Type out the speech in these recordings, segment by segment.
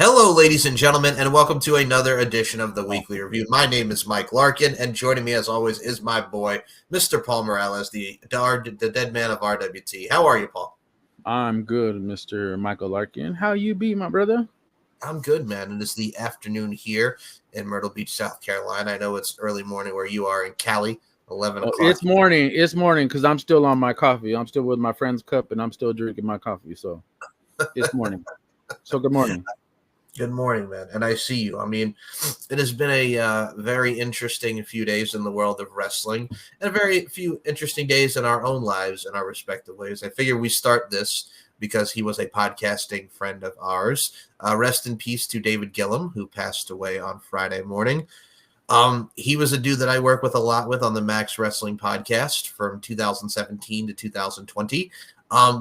Hello, ladies and gentlemen, and welcome to another edition of the Weekly Review. My name is Mike Larkin, and joining me, as always, is my boy, Mr. Paul Morales, the dead man of RWT. How are you, Paul? I'm good, Mr. Michael Larkin. How you be, my brother? I'm good, man. It is the afternoon here in Myrtle Beach, South Carolina. I know it's early morning where you are in Cali, 11 Oh, o'clock. it's morning. It's morning because I'm still on my coffee. I'm still with my friend's cup, and I'm still drinking my coffee. So it's morning. So good morning. Good morning, man. And I see you. I mean, it has been a very interesting few days in the world of wrestling and a very few interesting days in our own lives in our respective ways. I figure we start this because he was a podcasting friend of ours. Rest in peace to David Gillum, who passed away on Friday morning. He was a dude that I work with a lot with on the Max Wrestling podcast from 2017 to 2020.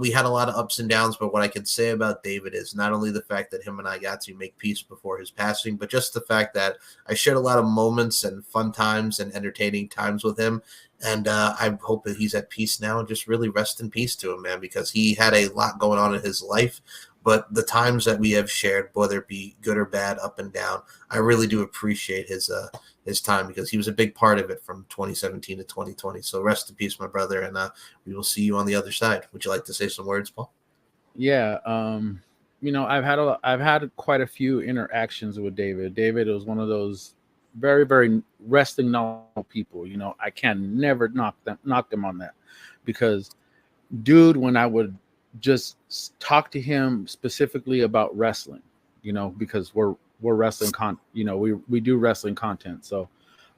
We had a lot of ups and downs, but what I can say about David is not only the fact that him and I got to make peace before his passing, but just the fact that I shared a lot of moments and fun times and entertaining times with him. And I hope that he's at peace now, and just really rest in peace to him, man, because he had a lot going on in his life. But the times that we have shared, whether it be good or bad, up and down, I really do appreciate his time because he was a big part of it from 2017 to 2020. So rest in peace, my brother, and we will see you on the other side. Would you like to say some words, Paul? Yeah. I've had quite a few interactions with David. David was one of those very wrestling knowledgeable people. I can never knock them on that because, dude, when I would just talk to him specifically about wrestling, because we're wrestling we do wrestling content. So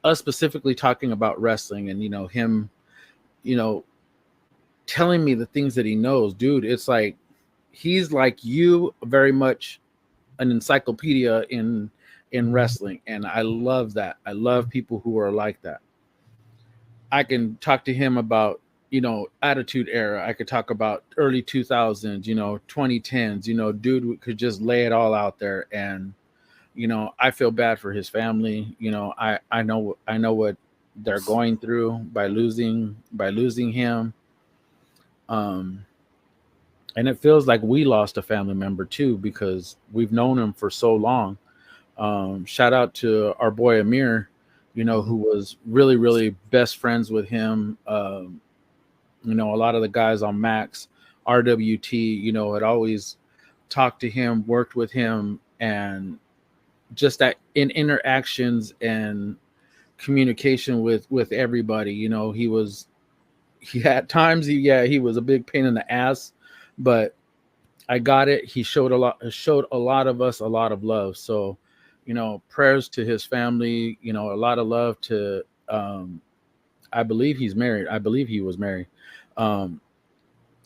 us specifically talking about wrestling and him, you know, telling me the things that he knows, dude, it's like he's like you, very much an encyclopedia in wrestling, and I love that. I love people who are like that. I can talk to him about attitude era. I could talk about early 2000s, 2010s. Dude could just lay it all out there, and I feel bad for his family. I know what they're going through by losing him. Um, and it feels like we lost a family member too because we've known him for so long. Shout out to our boy Amir, who was really best friends with him. A lot of the guys on Max, RWT, had always talked to him, worked with him, and just that in interactions and communication with everybody. He had times he was a big pain in the ass, but I got it. He showed a lot of us a lot of love. So, prayers to his family, a lot of love to I believe he's married. I believe he was married. Um,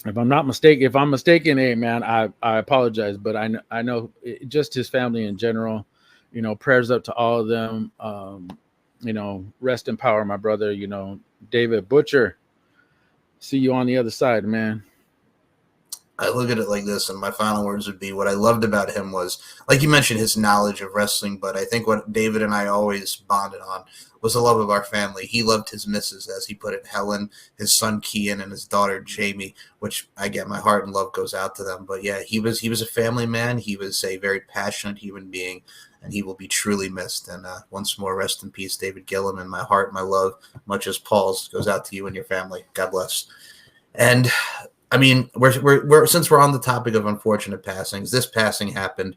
if I'm mistaken, hey man, I apologize, but I know just his family in general, prayers up to all of them. Rest in power, my brother, David Butcher. See you on the other side, man. I look at it like this, and my final words would be what I loved about him was, like you mentioned, his knowledge of wrestling, but I think what David and I always bonded on was the love of our family. He loved his missus, as he put it, Helen, his son Kian, and his daughter Jamie, which I get my heart and love goes out to them. But yeah, he was a family man. He was a very passionate human being, and he will be truly missed. And once more, rest in peace, David Gillum, and my heart, my love, much as Paul's, goes out to you and your family. God bless. And I mean, we're since we're on the topic of unfortunate passings, this passing happened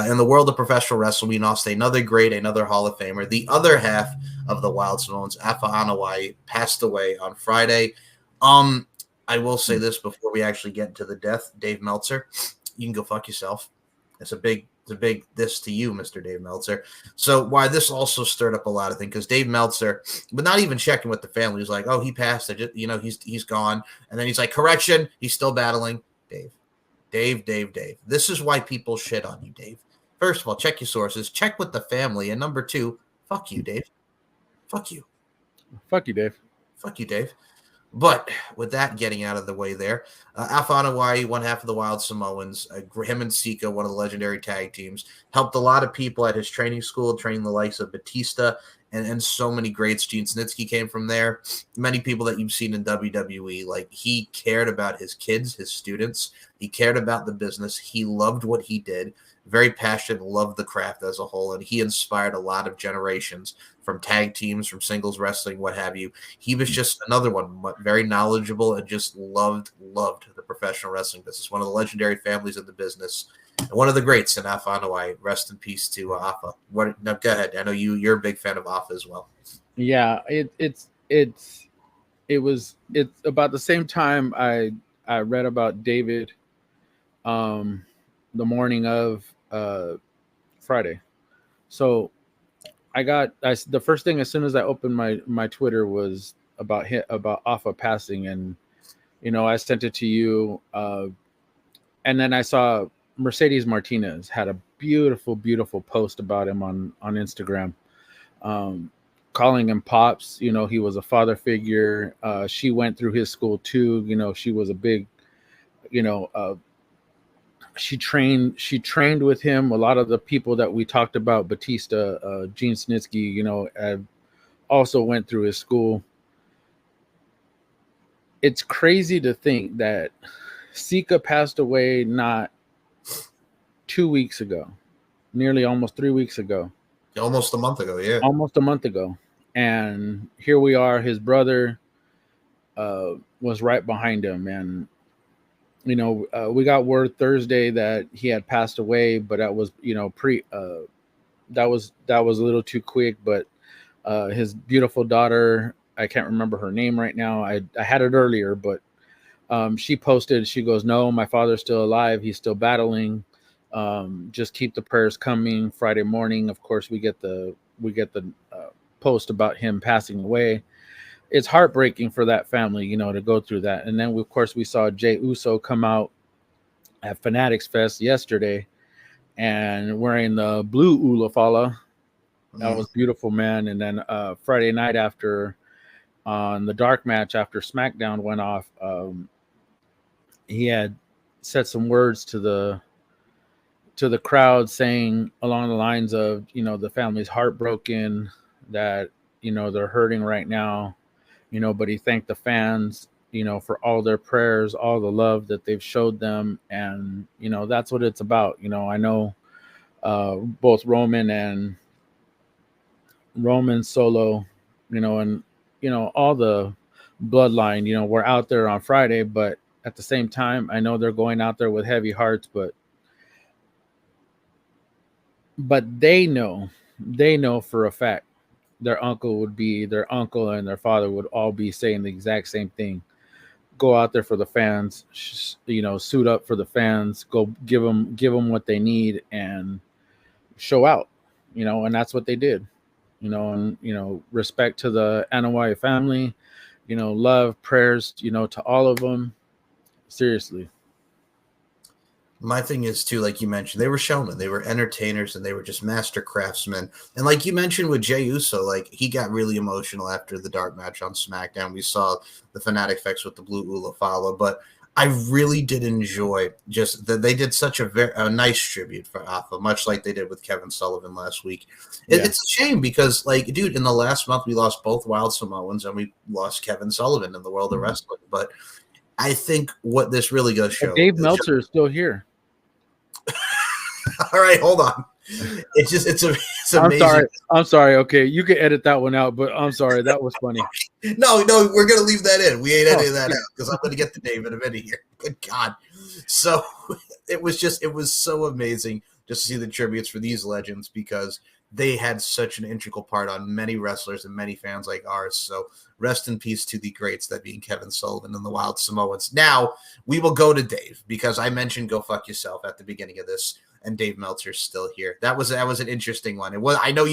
in the world of professional wrestling. We lost another great, another Hall of Famer. The other half of the Wild Stones, Afa Anawai, passed away on Friday. I will say this before we actually get into the death. Dave Meltzer, you can go fuck yourself. It's a big this to you, Mr. Dave Meltzer. So why this also stirred up a lot of things, because Dave Meltzer, but not even checking with the family, was like, oh, he passed. He's gone. And then he's like, correction, he's still battling. Dave. This is why people shit on you, Dave. First of all, check your sources. Check with the family. And number two, fuck you, Dave. Fuck you. Fuck you, Dave. Fuck you, Dave. But with that getting out of the way there, Alpha Hawaii, one half of the Wild Samoans, him and Sika, one of the legendary tag teams, helped a lot of people at his training school, training the likes of Batista and so many greats. Gene Snitsky came from there. Many people that you've seen in WWE, like he cared about his kids, his students. He cared about the business. He loved what he did. Very passionate, loved the craft as a whole, and he inspired a lot of generations from tag teams, from singles wrestling, what have you. He was just another one, very knowledgeable and just loved the professional wrestling business. One of the legendary families of the business, and one of the greats in Afa Anoa'i. Rest in peace to Afa. What? Now, go ahead. I know you're a big fan of Afa as well. Yeah, it's about the same time I read about David, um, the morning of Friday. So the first thing as soon as I opened my Twitter was about Alpha passing, and I sent it to you, and then I saw Mercedes Martinez had a beautiful post about him on Instagram, um, calling him pops. He was a father figure. She went through his school too. She was a big, you know, she trained with him. A lot of the people that we talked about, Batista, Gene Snitsky, also went through his school. It's crazy to think that Sika passed away not 2 weeks ago, nearly almost 3 weeks ago. Almost a month ago, yeah. Almost a month ago. And here we are. His brother was right behind him. And, we got word Thursday that he had passed away, but that was, that was a little too quick. But his beautiful daughter, I can't remember her name right now. I had it earlier, but she posted, she goes, "No, my father's still alive. He's still battling. Just keep the prayers coming." Friday morning, of course, we get the post about him passing away. It's heartbreaking for that family, to go through that. And then, of course, we saw Jay Uso come out at Fanatics Fest yesterday and wearing the blue Ulafala. That was beautiful, man. And then Friday night on the dark match after SmackDown went off, he had said some words to the crowd, saying along the lines of, the family's heartbroken, that, they're hurting right now, but he thanked the fans, for all their prayers, all the love that they've showed them. And, that's what it's about. I know both Roman Solo, and, all the Bloodline, were out there on Friday, but at the same time, I know they're going out there with heavy hearts, but they know for a fact their uncle and their father would all be saying the exact same thing. Go out there for the fans, suit up for the fans, go give them what they need and show out, and that's what they did, and, respect to the Anoa'i family, love, prayers, to all of them. Seriously. My thing is too, like you mentioned, they were showmen, they were entertainers, and they were just master craftsmen. And like you mentioned with Jey Uso, like he got really emotional after the dark match on SmackDown. We saw the Fanatic Effects with the blue Ulafala, but I really did enjoy just that they did such a nice tribute for Alpha, much like they did with Kevin Sullivan last week. It's a shame because, like, dude, in the last month we lost both Wild Samoans and we lost Kevin Sullivan in the world of wrestling. But I think what this really does show, Dave Meltzer is still here. All right, hold on. It's amazing. I'm sorry. Okay, you can edit that one out, but I'm sorry, that was funny. No, we're gonna leave that in. We ain't editing that out because I'm gonna get the name in a minute here. Good God. So it was so amazing just to see the tributes for these legends because they had such an integral part on many wrestlers and many fans like ours. So rest in peace to the greats, that being Kevin Sullivan and the Wild Samoans. Now we will go to Dave because I mentioned "Go Fuck Yourself" at the beginning of this. And Dave Meltzer's still here. That was an interesting one. It was. I know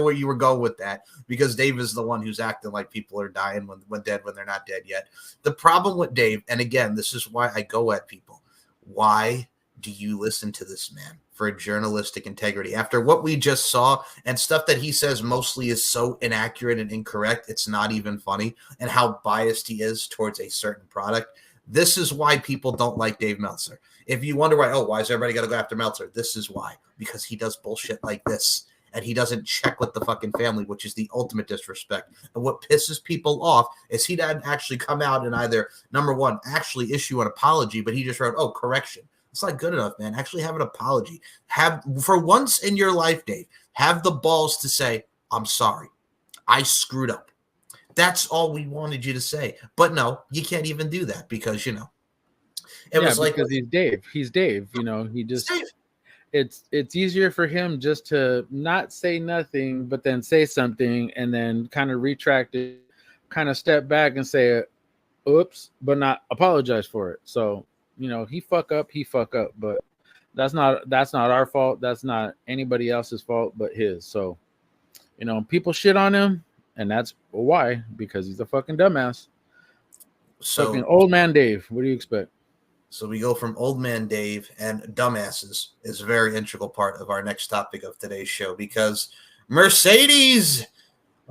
where you were going with that because Dave is the one who's acting like people are dying when dead when they're not dead yet. The problem with Dave, and again, this is why I go at people. Why do you listen to this man for journalistic integrity after what we just saw and stuff that he says mostly is so inaccurate and incorrect? It's not even funny, and how biased he is towards a certain product. This is why people don't like Dave Meltzer. If you wonder why is everybody got to go after Meltzer? This is why, because he does bullshit like this. and he doesn't check with the fucking family, which is the ultimate disrespect. And what pisses people off is he didn't actually come out and either, number one, actually issue an apology, but he just wrote, oh, correction. It's not good enough, man. Actually have an apology. Have, for once in your life, Dave, have the balls to say, I'm sorry. I screwed up. That's all we wanted you to say. But no, you can't even do that because, it was like, because he's Dave. He's Dave. He just it's easier for him just to not say nothing, but then say something and then kind of retract it, kind of step back and say, oops, but not apologize for it. So, he fuck up, but that's not our fault. That's not anybody else's fault but his. So, people shit on him, and that's why, because he's a fucking dumbass. So, fucking old man Dave. What do you expect? So we go from old man Dave, and dumbasses is a very integral part of our next topic of today's show, because Mercedes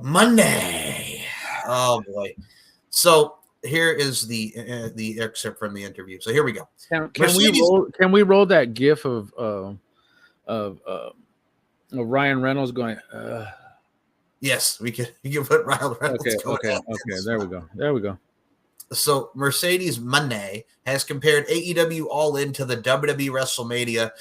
Monday. Oh boy. So here is the excerpt from the interview. So here we go. Can we roll that gif of Ryan Reynolds going Yes, we can put Ryan Reynolds going. Okay. There we go. So Mercedes Monday has compared AEW All In to the WWE WrestleMania,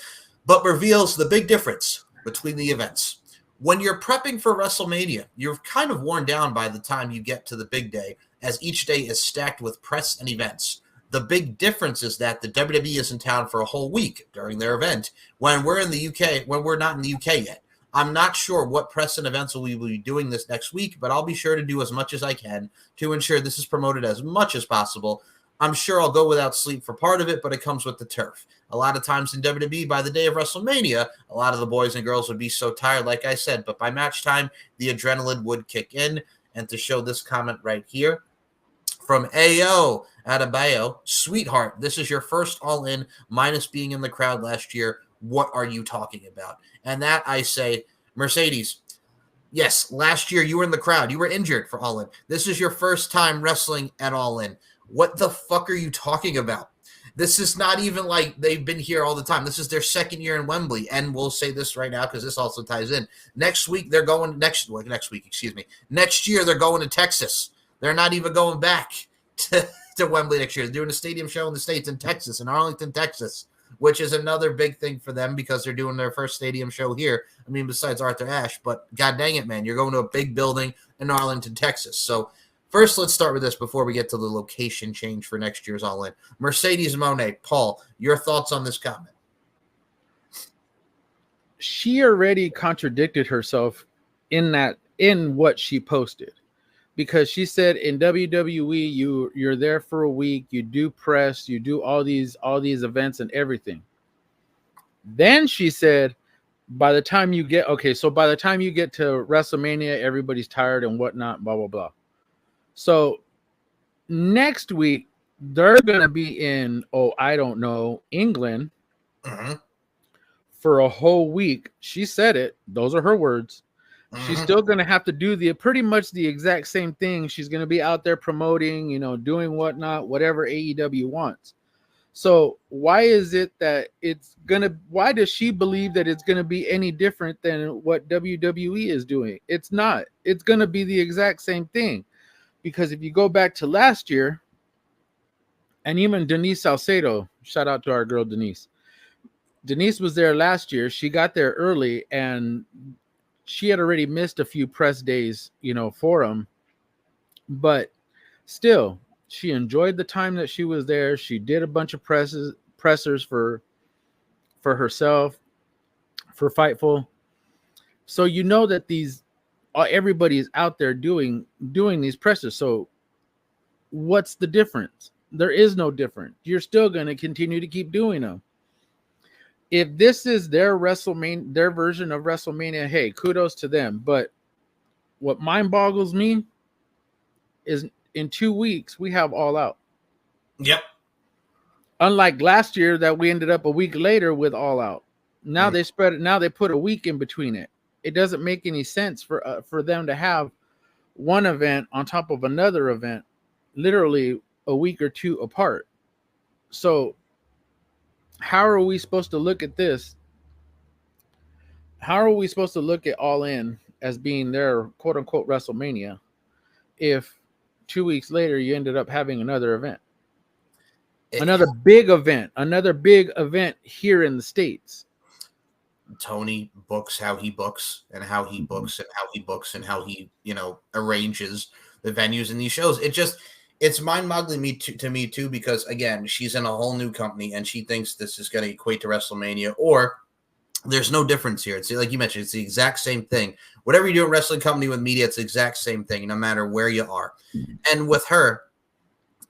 but reveals the big difference between the events. When you're prepping for WrestleMania, you're kind of worn down by the time you get to the big day, as each day is stacked with press and events. The big difference is that the WWE is in town for a whole week during their event, when we're in the UK, when we're not in the UK yet. I'm not sure what press and events we will be doing this next week, but I'll be sure to do as much as I can to ensure this is promoted as much as possible. I'm sure I'll go without sleep for part of it, but it comes with the turf. A lot of times in WWE, by the day of WrestleMania, a lot of the boys and girls would be so tired, like I said, but by match time, the adrenaline would kick in. And to show this comment right here, from AO Adebayo, sweetheart, this is your first All In, minus being in the crowd last year. What are you talking about? And that, I say, Mercedes, yes, last year you were in the crowd. You were injured for All In. This is your first time wrestling at All In. What the fuck are you talking about? This is not even like they've been here all the time. This is their second year in Wembley. And we'll say this right now because this also ties in. Next week, they're going next week, excuse me. Next year, they're going to Texas. They're not even going back to Wembley next year. They're doing a stadium show in the States, in Texas, in Arlington, Texas, which is another big thing for them because they're doing their first stadium show here. I mean, besides Arthur Ashe, but god dang it, man, you're going to a big building in Arlington, Texas. So first, let's start with this before we get to the location change for next year's All In. Mercedes Moné, Paul, your thoughts on this comment? She already contradicted herself in what she posted. Because she said in WWE, you're there for a week, you do press, you do all these events and everything. Then she said, by the time you get to WrestleMania, everybody's tired and whatnot, blah, blah, blah. So next week, they're going to be in, England for a whole week. She said it. Those are her words. She's still going to have to do pretty much the exact same thing. She's going to be out there promoting, doing whatnot, whatever AEW wants. So why does she believe that it's going to be any different than what WWE is doing? It's not. It's going to be the exact same thing. Because if you go back to last year, and even Denise Salcedo, shout out to our girl Denise. Denise was there last year. She got there early, and she had already missed a few press days, for them. But still, she enjoyed the time that she was there. She did a bunch of pressers for herself, for Fightful. So that everybody is out there doing these pressers. So what's the difference? There is no difference. You're still going to continue to keep doing them. If this is their WrestleMania, their version of WrestleMania, hey, kudos to them. But what mind boggles me is in 2 weeks, we have All Out. Yep. Unlike last year that we ended up a week later with All Out. Now they spread it. Now they put a week in between it. It doesn't make any sense for them to have one event on top of another event, literally a week or two apart. So how are we supposed to look at this? how are we supposed to look at All In as being their quote unquote WrestleMania if 2 weeks later you ended up having another event, It, another big event here in the States? Tony books how he books and how he books and how he books and how he, arranges the venues in these shows. It's mind-boggling to me too, because again, she's in a whole new company and she thinks this is going to equate to WrestleMania, or there's no difference here. It's like you mentioned, it's the exact same thing. Whatever you do in wrestling company with media, it's the exact same thing, no matter where you are. And with her,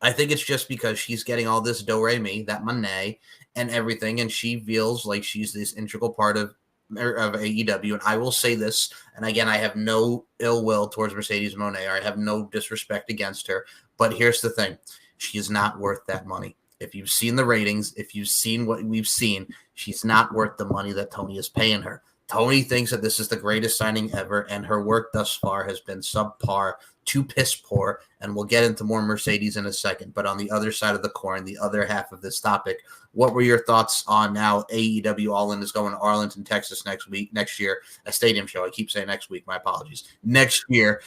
I think it's just because she's getting all this do re mi, that money, and everything, and she feels like she's this integral part of AEW. And I will say this, and again, I have no ill will towards Mercedes Moné. I have no disrespect against her. But here's the thing: she is not worth that money. If you've seen the ratings, if you've seen what we've seen, she's not worth the money that Tony is paying her. Tony thinks that this is the greatest signing ever, and her work thus far has been subpar to piss poor, and we'll get into more Mercedes in a second. But on the other side of the coin, the other half of this topic, what were your thoughts on now AEW All In is going to Arlington, Texas next year, a stadium show. I keep saying next week, my apologies. Next year.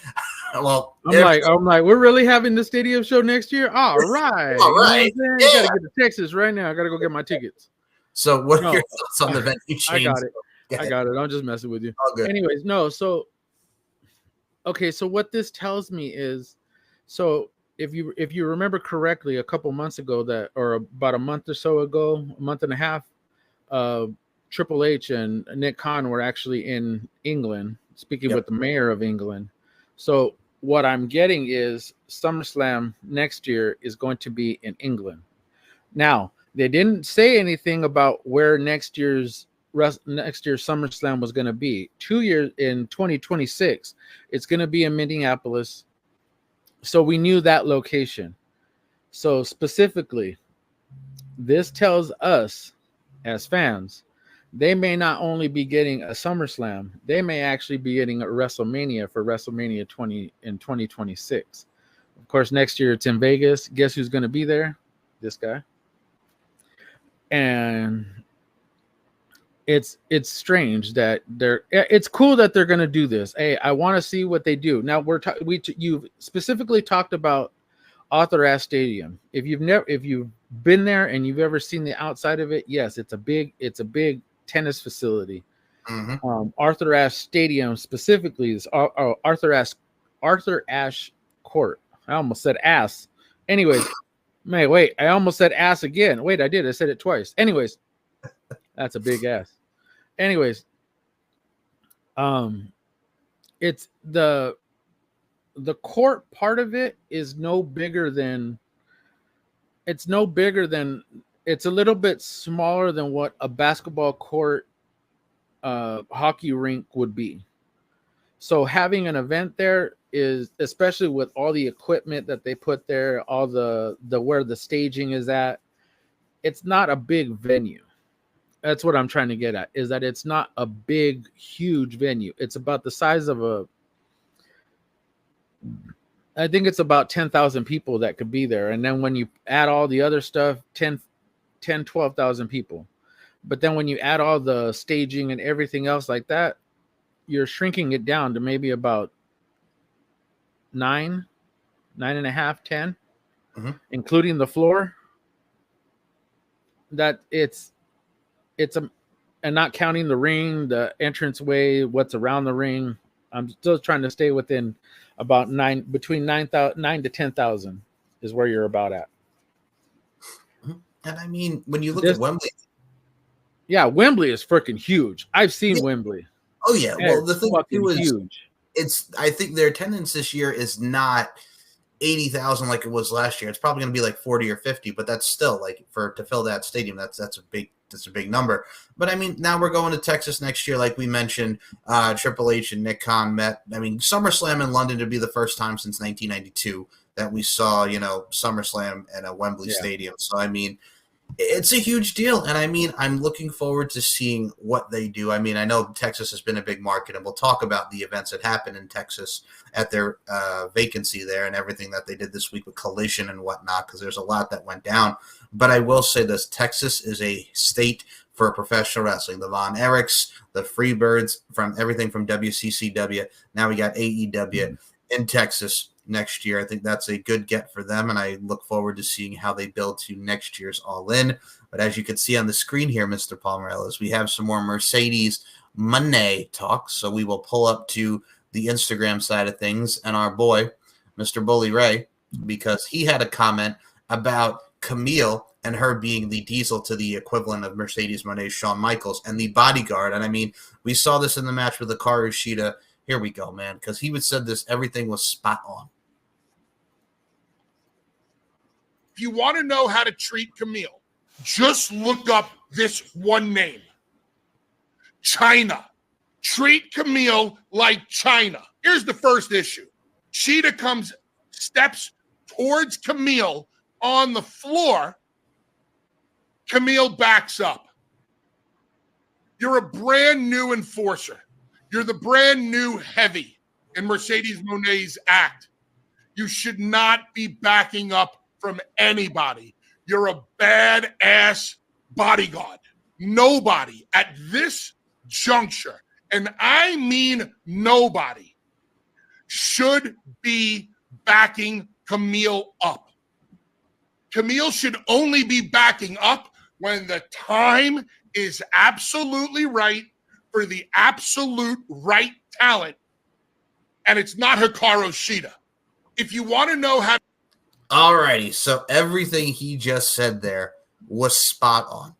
Well, I'm like, we're really having the stadium show next year? All right. All right. You know what I'm saying? I gotta get to Texas right now. I gotta go get my tickets. So what are your thoughts on the venue change? I got it. I'm just messing with you. All good. Anyways, no, so okay, so what this tells me is, so if you remember correctly, a couple months ago, or about a month or so ago, a month and a half, Triple H and Nick Khan were actually in England speaking with the mayor of England. So what I'm getting is SummerSlam next year is going to be in England. Now, they didn't say anything about where next year's SummerSlam was going to be. 2 years in 2026, it's going to be in Minneapolis. So we knew that location. So specifically, this tells us as fans, they may not only be getting a SummerSlam, they may actually be getting a WrestleMania for WrestleMania 20 in 2026. Of course, next year it's in Vegas. Guess who's going to be there? This guy. And it's strange that it's cool that they're going to do this. Hey, I want to see what they do. Now you've specifically talked about Arthur Ashe Stadium. If you've been there and you've ever seen the outside of it, yes, it's a big tennis facility. Mm-hmm. Arthur Ashe Stadium specifically is Arthur Ashe Court. I almost said ass. Anyways, wait, I almost said ass again. Wait, I did. I said it twice. Anyways, that's a big ass. Anyways, it's the court part of it is no bigger than. It's a little bit smaller than what a basketball court, hockey rink would be. So having an event there is, especially with all the equipment that they put there, all the where the staging is at, it's not a big venue. That's what I'm trying to get at, is that it's not a big, huge venue. It's about the size of I think it's about 10,000 people that could be there. And then when you add all the other stuff, 12,000 people. But then when you add all the staging and everything else like that, you're shrinking it down to maybe about 9.5, 10, including the floor. That it's and not counting the ring, the entranceway, what's around the ring. I'm still trying to stay within about between 9 to 10,000 is where you're about at. And I mean, when you look at Wembley, Wembley is freaking huge. I've seen Wembley. Oh yeah, well the thing too is huge. I think their attendance this year is not 80,000 like it was last year. It's probably going to be like 40 or 50, but that's still like to fill that stadium. That's a big number. But I mean, now we're going to Texas next year, like we mentioned. Triple H and Nick Khan met. I mean, SummerSlam in London to be the first time since 1992 that we saw, SummerSlam at a Wembley Stadium. So I mean, it's a huge deal, and I mean, I'm looking forward to seeing what they do. I mean, I know Texas has been a big market, and we'll talk about the events that happened in Texas at their vacancy there and everything that they did this week with Collision and whatnot, because there's a lot that went down. But I will say this: Texas is a state for professional wrestling. The Von Erichs, the Freebirds, from everything from WCCW. Now we got AEW in Texas next year. I think that's a good get for them, and I look forward to seeing how they build to next year's All In. But as you can see on the screen here, Mr. Palmarellis, we have some more Mercedes Money talk. So we will pull up to the Instagram side of things and our boy, Mr. Bully Ray, because he had a comment about Camille and her being the Diesel to the equivalent of Mercedes Monet's Shawn Michaels and the bodyguard. And I mean, we saw this in the match with Hikaru Shida. Here we go, man, because he would said this, everything was spot on. If you want to know how to treat Camille, just look up this one name. China. Treat Camille like China. Here's the first issue. Shida steps towards Camille on the floor. Camille backs up. You're a brand new enforcer. You're the brand new heavy in Mercedes Monet's act. You should not be backing up from anybody. You're a badass bodyguard. Nobody at this juncture, and I mean nobody, should be backing Camille up. Camille should only be backing up when the time is absolutely right for the absolute right talent, and it's not Hikaru Shida. If you want to know how... Alrighty, so everything he just said there was spot on.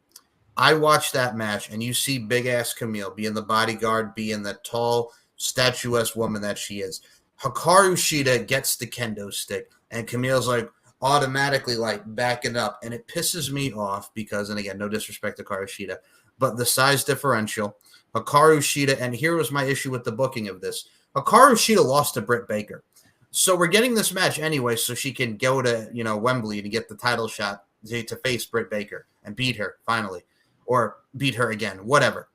I watched that match, and you see big-ass Camille being the bodyguard, being the tall, statuesque woman that she is. Hikaru Shida gets the kendo stick, and Camille's like automatically like backing up, and it pisses me off because, and again, no disrespect to Hikaru Shida, but the size differential, Hikaru Shida, and here was my issue with the booking of this. Hikaru Shida lost to Britt Baker. So we're getting this match anyway so she can go to, Wembley to get the title shot to face Britt Baker and beat her finally, or beat her again, whatever.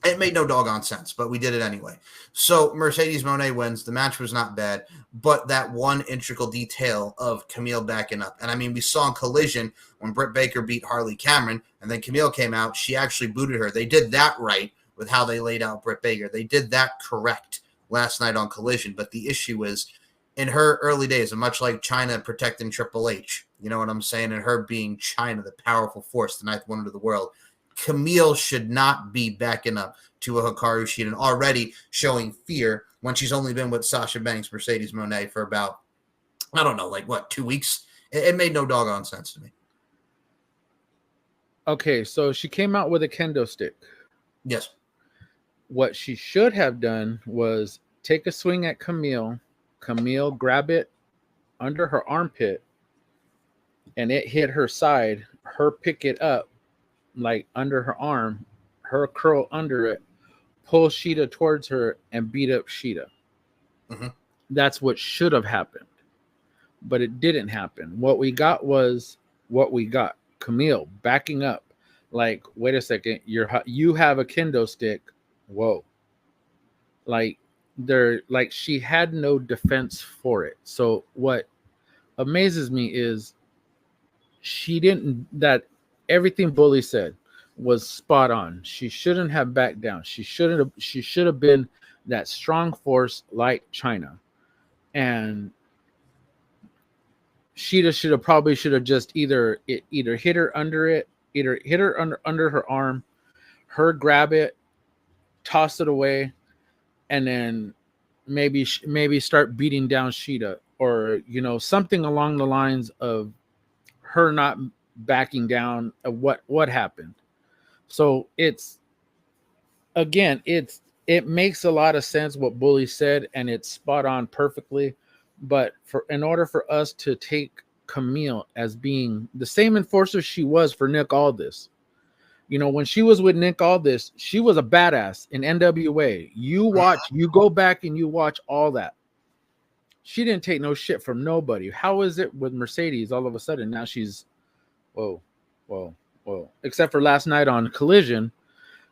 It made no doggone sense, but we did it anyway. So Mercedes Moné wins. The match was not bad, but that one integral detail of Camille backing up. And I mean, we saw in Collision when Britt Baker beat Harley Cameron and then Camille came out, she actually booted her. They did that right with how they laid out Britt Baker. They did that correct last night on Collision, but the issue is in her early days, and much like China protecting Triple H, you know what I'm saying, and her being China, the powerful force, the ninth wonder of the world, Camille should not be backing up to a Hikaru Shida and already showing fear when she's only been with Sasha Banks, Mercedes Moné for about, 2 weeks? It made no doggone sense to me. Okay, so she came out with a kendo stick. Yes. What she should have done was take a swing at Camille, grab it under her armpit, and it hit her side, her pick it up, like under her arm, her curl under it, pull Shida towards her, and beat up Shida. Mm-hmm. That's what should have happened, but it didn't happen. What we got was what we got. Camille backing up, like, wait a second, you have a kendo stick. Whoa. Like she had no defense for it. So what amazes me is everything Bully said was spot on. She shouldn't have backed down. She should have been that strong force like China. And Shida should have just either hit her under it, either hit her under her arm, her grab it, toss it away, and then maybe start beating down Shida, or something along the lines of her not backing down of what happened. So it makes a lot of sense what Bully said, and it's spot on perfectly. But in order for us to take Camille as being the same enforcer she was for Nick Aldis, when she was with Nick Aldis, she was a badass in NWA. You go back and you watch all that. She didn't take no shit from nobody. How is it with Mercedes all of a sudden now she's whoa, except for last night on Collision,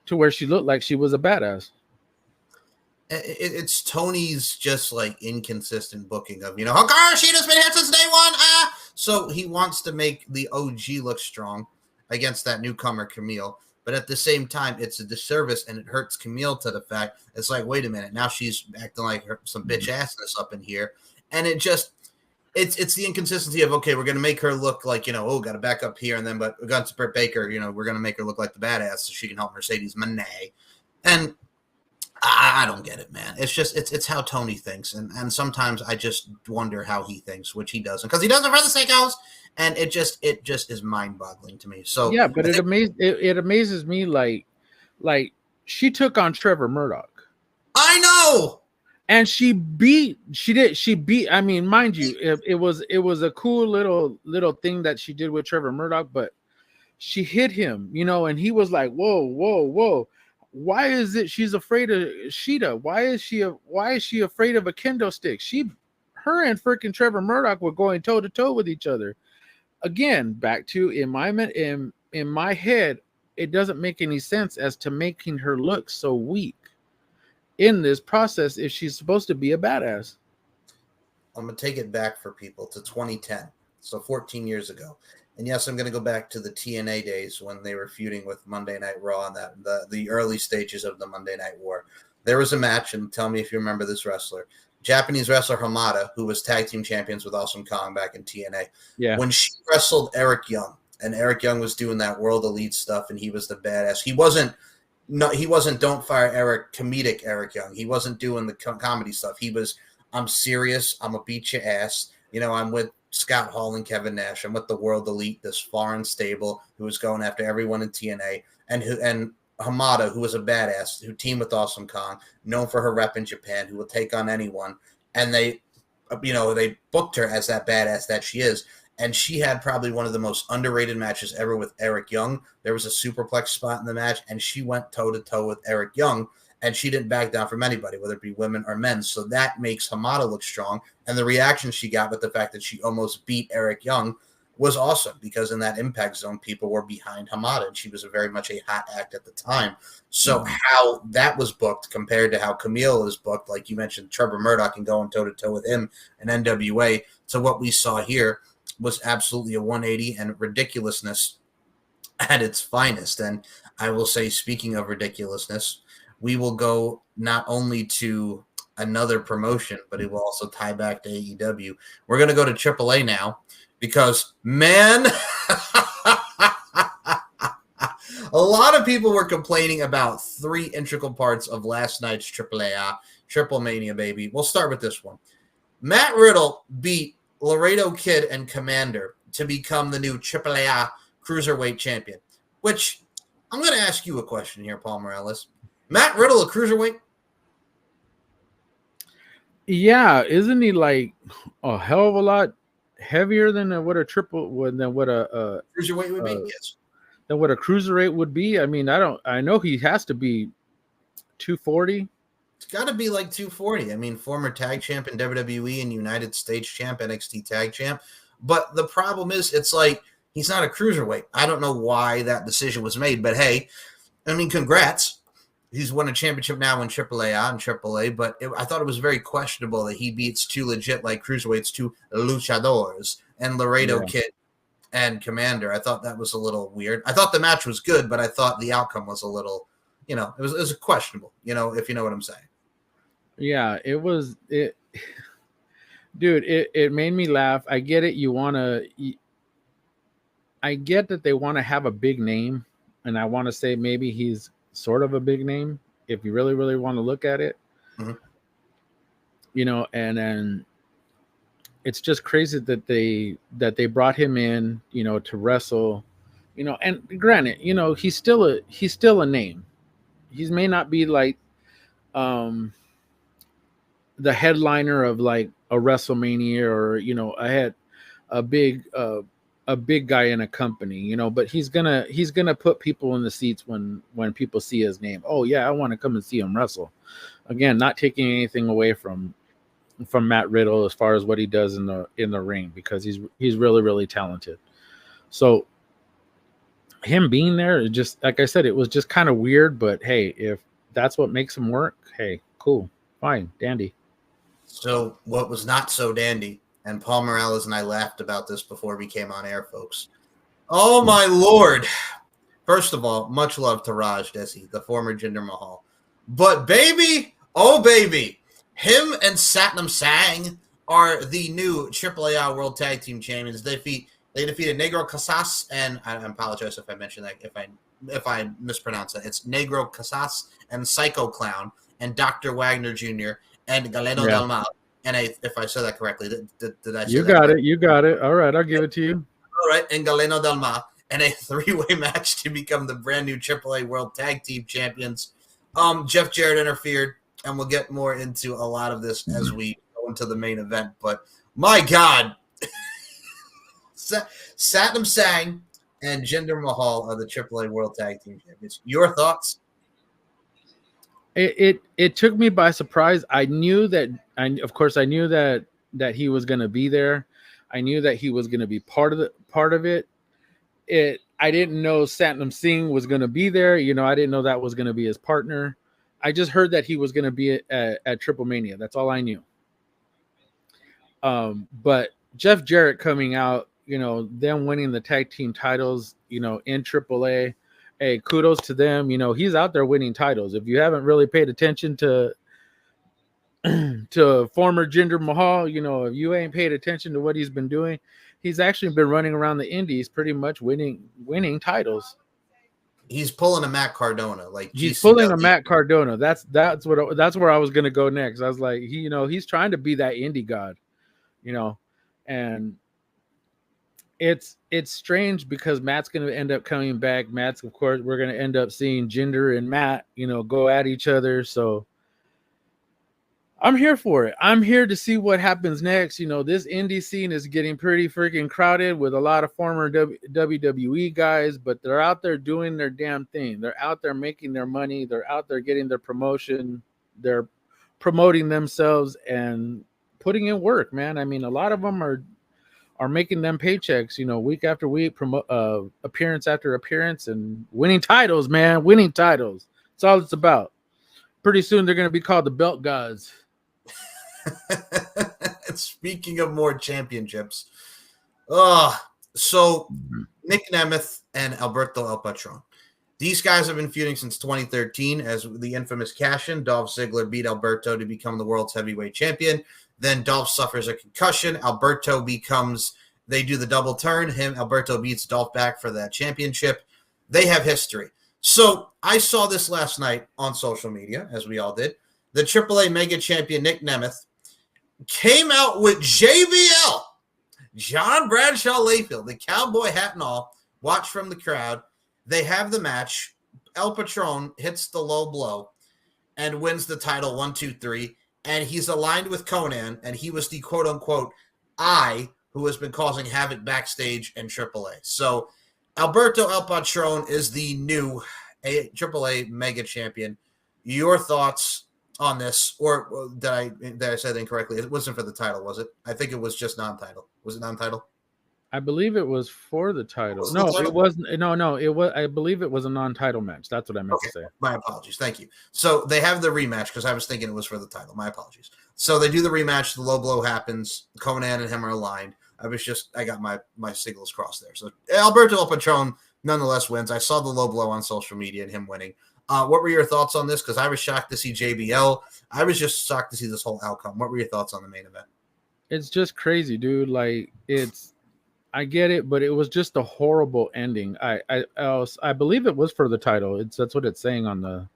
to where she looked like she was a badass. It's Tony's just like inconsistent booking of, Hikaru Shida's been here since day one. So he wants to make the OG look strong against that newcomer Camille. But But at the same time, it's a disservice, and it hurts Camille to the fact it's like, wait a minute, now she's acting like some bitch assness up in here, and it just it's the inconsistency of, okay, we're gonna make her look like, got to back up here, and then but against Britt Baker, we're gonna make her look like the badass so she can help Mercedes Moné, and I don't get it, man. It's just it's how Tony thinks, and sometimes I just wonder how he thinks, which he doesn't, because he does it for the sickos, and it just is mind boggling to me. So yeah, but it amazes me like she took on Trevor Murdoch. I know. And she beat. I mean, mind you, it was a cool little thing that she did with Trevor Murdoch, but she hit him, and he was like, whoa, whoa, whoa. Why is it she's afraid of Sheeta? Why is she afraid of a kendo stick? Her and freaking Trevor Murdoch were going toe to toe with each other. Again, back to in my head, it doesn't make any sense as to making her look so weak in this process if she's supposed to be a badass. I'm going to take it back for people to 2010, so 14 years ago. And yes, I'm going to go back to the TNA days when they were feuding with Monday Night Raw and the early stages of the Monday Night War. There was a match, and tell me if you remember this wrestler, Japanese wrestler Hamada, who was tag team champions with Awesome Kong back in TNA. Yeah. When she wrestled Eric Young, and Eric Young was doing that World Elite stuff, and he was the badass. He wasn't Don't Fire Eric, comedic Eric Young. He wasn't doing the comedy stuff. He was, I'm serious. I'm going to beat your ass. I'm with Scott Hall and Kevin Nash. I'm with the World Elite, this foreign stable who was going after everyone in TNA, and Hamada, who was a badass, who teamed with Awesome Kong, known for her rep in Japan, who will take on anyone. And they booked her as that badass that she is. And she had probably one of the most underrated matches ever with Eric Young. There was a superplex spot in the match, and she went toe-to-toe with Eric Young, and she didn't back down from anybody, whether it be women or men. So that makes Hamada look strong. And the reaction she got with the fact that she almost beat Eric Young was awesome, because in that Impact Zone, people were behind Hamada, and she was very much a hot act at the time. So how that was booked compared to how Camille is booked, like you mentioned, Trevor Murdoch and going toe-to-toe with him and NWA, to what we saw here, was absolutely a 180 and ridiculousness at its finest. And I will say, speaking of ridiculousness, we will go not only to another promotion, but it will also tie back to AEW. We're going to go to AAA now because, man, a lot of people were complaining about three integral parts of last night's AAA, Triple Mania, baby. We'll start with this one. Matt Riddle beat Laredo Kid and Commander to become the new AAA Cruiserweight Champion, which I'm going to ask you a question here, Paul Morales. Matt Riddle a cruiserweight? Yeah, isn't he like a hell of a lot heavier than what a cruiserweight would be? Yes. Than what a cruiserweight would be? I mean, I know he has to be 240. It's got to be like 240. I mean, former tag champ in WWE and United States champ, NXT tag champ. But the problem is, it's like he's not a cruiserweight. I don't know why that decision was made, but hey, I mean, congrats. He's won a championship now in AAA and AAA, but I thought it was very questionable that he beats two legit like cruiserweights, two luchadors, and Laredo Kid and Commander. I thought that was a little weird. I thought the match was good, but I thought the outcome was a little, it was questionable, if you know what I'm saying. Yeah, it made me laugh. I get it. I get that they want to have a big name, and I want to say maybe he's sort of a big name if you really, really want to look at it. Mm-hmm. And then it's just crazy that they brought him in, to wrestle, and granted, he's still a name. He may not be like the headliner of like a WrestleMania or a big guy in a company, but he's gonna put people in the seats when people see his name. Oh yeah, I want to come and see him wrestle. Again, not taking anything away from Matt Riddle as far as what he does in the ring, because he's really, really talented. So him being there, just like I said, it was just kind of weird, but hey, if that's what makes him work, hey, cool, fine, dandy. So what was not so dandy, and Paul Morales and I laughed about this before we came on air, folks. Oh, my Lord. First of all, much love to Raj Desi, the former Jinder Mahal. But baby, oh baby, him and Satnam Singh are the new AAA World Tag Team Champions. They defeated Negro Casas, and I apologize if I mentioned that, if I mispronounce that. It's Negro Casas and Psycho Clown and Dr. Wagner Jr. and Galeno Del Mal. And if I said that correctly, did I say you that got right? it. You got it. All right, I'll give it to you. All right, and Galeno Del Mal. And a 3-way match to become the brand new AAA World Tag Team Champions. Jeff Jarrett interfered, and we'll get more into a lot of this as we go into the main event. But my God, Satnam Singh and Jinder Mahal are the AAA World Tag Team Champions. Your thoughts? It took me by surprise. I knew that he was going to be there. I knew that he was going to be part of it. I didn't know Satnam Singh was going to be there. You know, I didn't know that was going to be his partner. I just heard that he was going to be at Triple Mania. That's all I knew. But Jeff Jarrett coming out, you know, them winning the tag team titles, you know, in AAA. Hey, kudos to them. You know, he's out there winning titles. If you haven't really paid attention to former Jinder Mahal, you know, if you ain't paid attention to what he's been doing, he's actually been running around the Indies pretty much winning titles. He's pulling a Matt Cardona, like he's pulling a Matt Cardona. That's where I was going to go next. I was like, he's trying to be that indie god, you know, and it's strange because Matt's going to end up coming back. Matt's, of course, we're going to end up seeing Jinder and Matt, you know, go at each other. So I'm here for it. I'm here to see what happens next. You know, this indie scene is getting pretty freaking crowded with a lot of former WWE guys, but they're out there doing their damn thing. They're out there making their money. They're out there getting their promotion. They're promoting themselves and putting in work, man. I mean, a lot of them are making them paychecks, you know, week after week, appearance after appearance, and winning titles, man. Winning titles. That's all it's about. Pretty soon they're going to be called the Belt Gods. Speaking of more championships, so Nick Nemeth and Alberto El Patron. These guys have been feuding since 2013 as the infamous cash-in. Dolph Ziggler beat Alberto to become the world's heavyweight champion. Then Dolph suffers a concussion. They do the double turn. Alberto beats Dolph back for that championship. They have history. So I saw this last night on social media, as we all did. The AAA Mega Champion Nick Nemeth came out with JBL, John Bradshaw Layfield, the cowboy hat and all. Watch from the crowd. They have the match. El Patron hits the low blow and wins the title 1, 2, 3. And he's aligned with Conan, and he was the quote-unquote who has been causing havoc backstage in AAA. So Alberto El Patron is the new AAA Mega Champion. Your thoughts on this? Or did I say that incorrectly? It wasn't for the title, was it? I think it was just non-title. Was it non-title? I believe it was for the title. It wasn't. No, it was. I believe it was a non-title match. That's what I meant to say. My apologies. Thank you. So they have the rematch because I was thinking it was for the title. My apologies. So they do the rematch. The low blow happens. Conan and him are aligned. I got my signals crossed there. So Alberto El Patron nonetheless wins. I saw the low blow on social media and him winning. What were your thoughts on this? Because I was shocked to see JBL. I was just shocked to see this whole outcome. What were your thoughts on the main event? It's just crazy, dude. Like I get it, but it was just a horrible ending. I believe it was for the title. That's what it's saying on their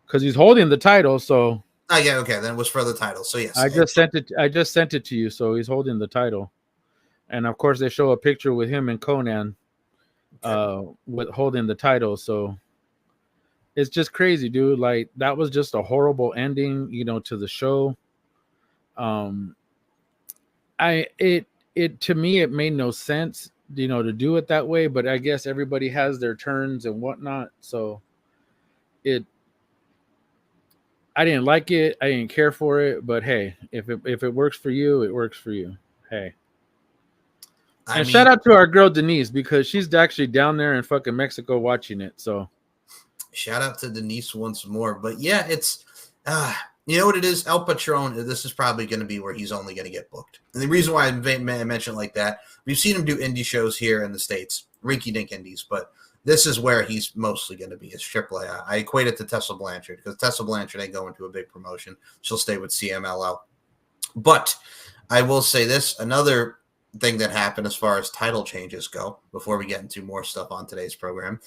because he's holding the title. So yeah, okay, then it was for the title. So yes, I just sent it to you. So he's holding the title, and of course they show a picture with him and Conan, with holding the title. So it's just crazy, dude. Like that was just a horrible ending, you know, to the show. To me it made no sense, you know, to do it that way, but I guess everybody has their turns and whatnot. So I didn't like it, I didn't care for it, but hey, if it works for you, it works for you. Hey. Shout out to our girl Denise, because she's actually down there in fucking Mexico watching it. So shout out to Denise once more. But yeah, it's you know what it is? El Patron, this is probably going to be where he's only going to get booked. And the reason why I mention it like that, we've seen him do indie shows here in the States. rinky-dink indies, but this is where he's mostly going to be, is AAA. I equate it to Tessa Blanchard because Tessa Blanchard ain't going to a big promotion. She'll stay with CMLL. But I will say this, another thing that happened as far as title changes go, before we get into more stuff on today's program.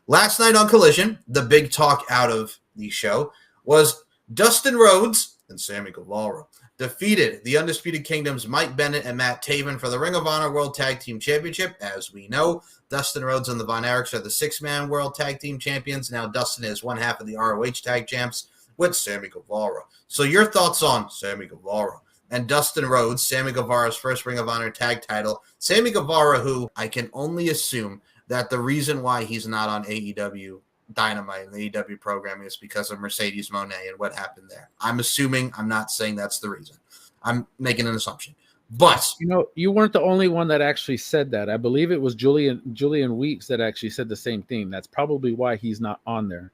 Last night on Collision, the big talk out of the show was Dustin Rhodes and Sammy Guevara defeated the Undisputed Kingdom's Mike Bennett and Matt Taven for the Ring of Honor World Tag Team Championship. As we know, Dustin Rhodes and the Von Erichs are the six-man World Tag Team Champions. Now Dustin is one half of the ROH Tag Champs with Sammy Guevara. So your thoughts on Sammy Guevara and Dustin Rhodes, Sammy Guevara's first Ring of Honor tag title. Sammy Guevara, who I can only assume that the reason why he's not on AEW Dynamite and the AEW programming is because of Mercedes Moné and what happened there. I'm assuming, I'm not saying that's the reason. I'm making an assumption. But you weren't the only one that actually said that. I believe it was Julian Weeks that actually said the same thing. That's probably why he's not on there.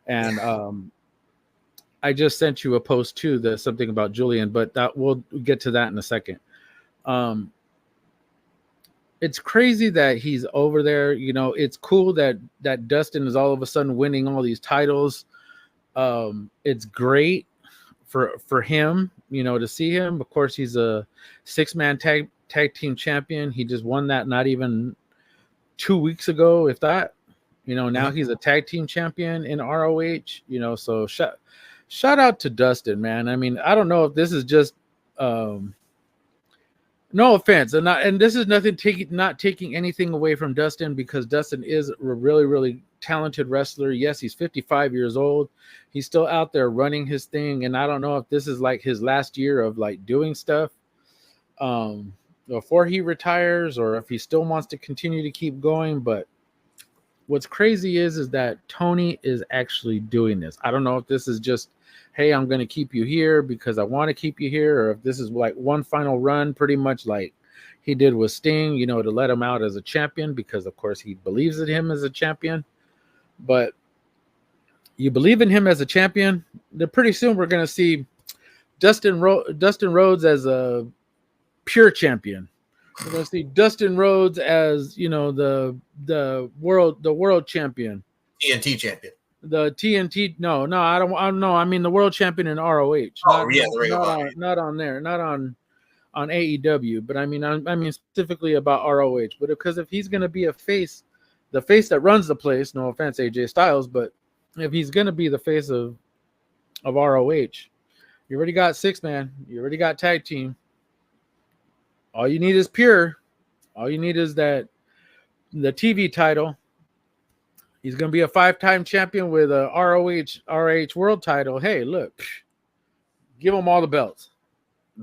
And I just sent you a post too. There's something about Julian, but that we'll get to that in a second. It's crazy that he's over there. It's cool that Dustin is all of a sudden winning all these titles. It's great for him, to see him. Of course, he's a six-man tag team champion. He just won that not even 2 weeks ago, if that. Now he's a tag team champion in ROH. So shout out to Dustin, man. I mean, I don't know if this is just no offense, and this is not taking anything away from Dustin, because Dustin is a really, really talented wrestler. Yes, he's 55 years old. He's still out there running his thing, and I don't know if this is like his last year of like doing stuff before he retires, or if he still wants to continue to keep going. But what's crazy is that Tony is actually doing this. I don't know if this is just, hey, I'm going to keep you here because I want to keep you here, or if this is like one final run, pretty much like he did with Sting, to let him out as a champion, because of course he believes in him as a champion. But you believe in him as a champion, then pretty soon we're going to see Dustin Rhodes as a pure champion. We're going to see Dustin Rhodes as, the world champion. TNT champion. The TNT, no, I don't know. I mean the world champion in ROH. Not on there, not on AEW. But I mean specifically about ROH. But because if he's gonna be a face, the face that runs the place, no offense, AJ Styles, but if he's gonna be the face of ROH, you already got six man, you already got tag team. All you need is pure. All you need is the TV title. He's going to be a 5-time champion with a ROH world title. Hey, look, give him all the belts.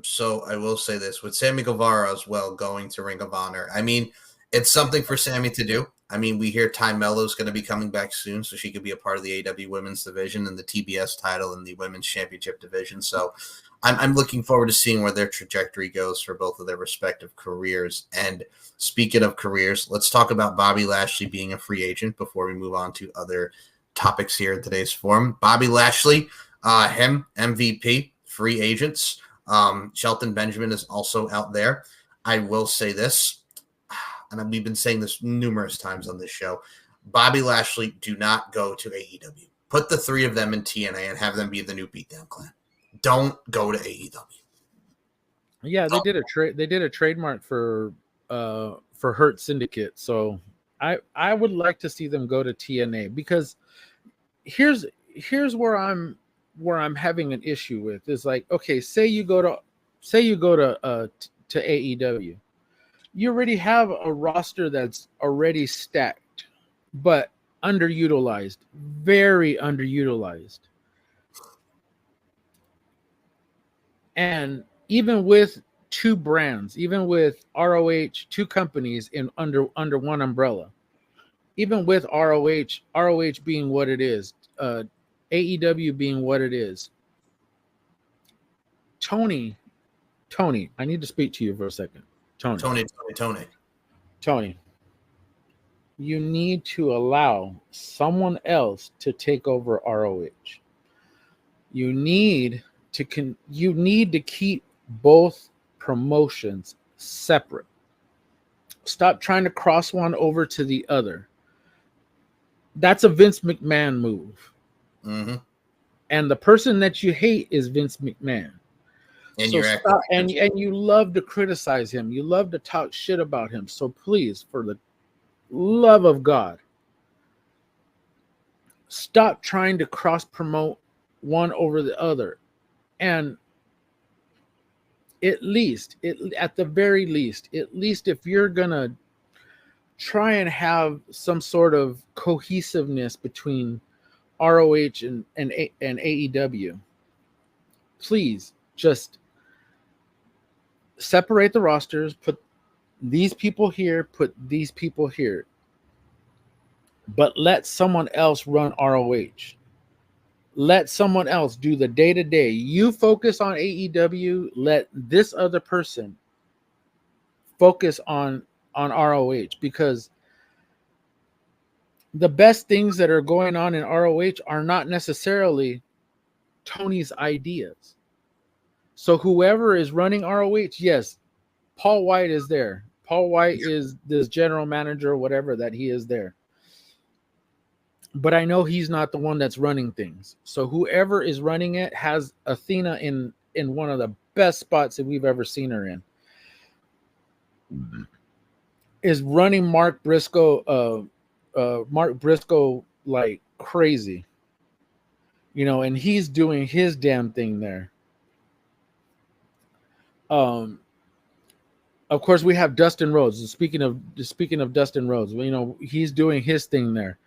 So I will say this, with Sammy Guevara as well going to Ring of Honor, I mean, it's something for Sammy to do. I mean, we hear Ty Mello's going to be coming back soon, so she could be a part of the AW Women's Division and the TBS title and the Women's Championship Division. So I'm looking forward to seeing where their trajectory goes for both of their respective careers. And speaking of careers, let's talk about Bobby Lashley being a free agent before we move on to other topics here in today's forum. Bobby Lashley, him, MVP, free agents. Shelton Benjamin is also out there. I will say this, and we've been saying this numerous times on this show, Bobby Lashley, do not go to AEW. Put the three of them in TNA and have them be the new Beatdown Clan. Don't go to AEW. Yeah, they did a trade. They did a trademark for Hurt Syndicate. So I would like to see them go to TNA, because here's where I'm having an issue with is like, okay, say you go to AEW. You already have a roster that's already stacked, but underutilized, very underutilized. And even with two brands, even with ROH, two companies in under one umbrella, even with ROH being what it is, AEW being what it is. Tony, I need to speak to you for a second. Tony, you need to allow someone else to take over ROH. You need to keep both promotions separate. Stop trying to cross one over to the other. That's a Vince McMahon move. Mm-hmm. And the person that you hate is Vince McMahon. And So you're acting stop, and you love to criticize him. You love to talk shit about him. So please, for the love of God, stop trying to cross promote one over the other. And at the very least, if you're gonna try and have some sort of cohesiveness between ROH and AEW, please just separate the rosters, put these people here, put these people here, but let someone else run ROH. Let someone else do the day-to-day. You focus on AEW, let this other person focus on ROH, because the best things that are going on in ROH are not necessarily Tony's ideas. So whoever is running ROH, yes, Paul White is there. Paul White is this general manager or whatever that he is there. But I know he's not the one that's running things. So whoever is running it has Athena in one of the best spots that we've ever seen her in. Is running Mark Briscoe like crazy. You know, and he's doing his damn thing there. Of course, we have Dustin Rhodes. Speaking of Dustin Rhodes, you know, he's doing his thing there.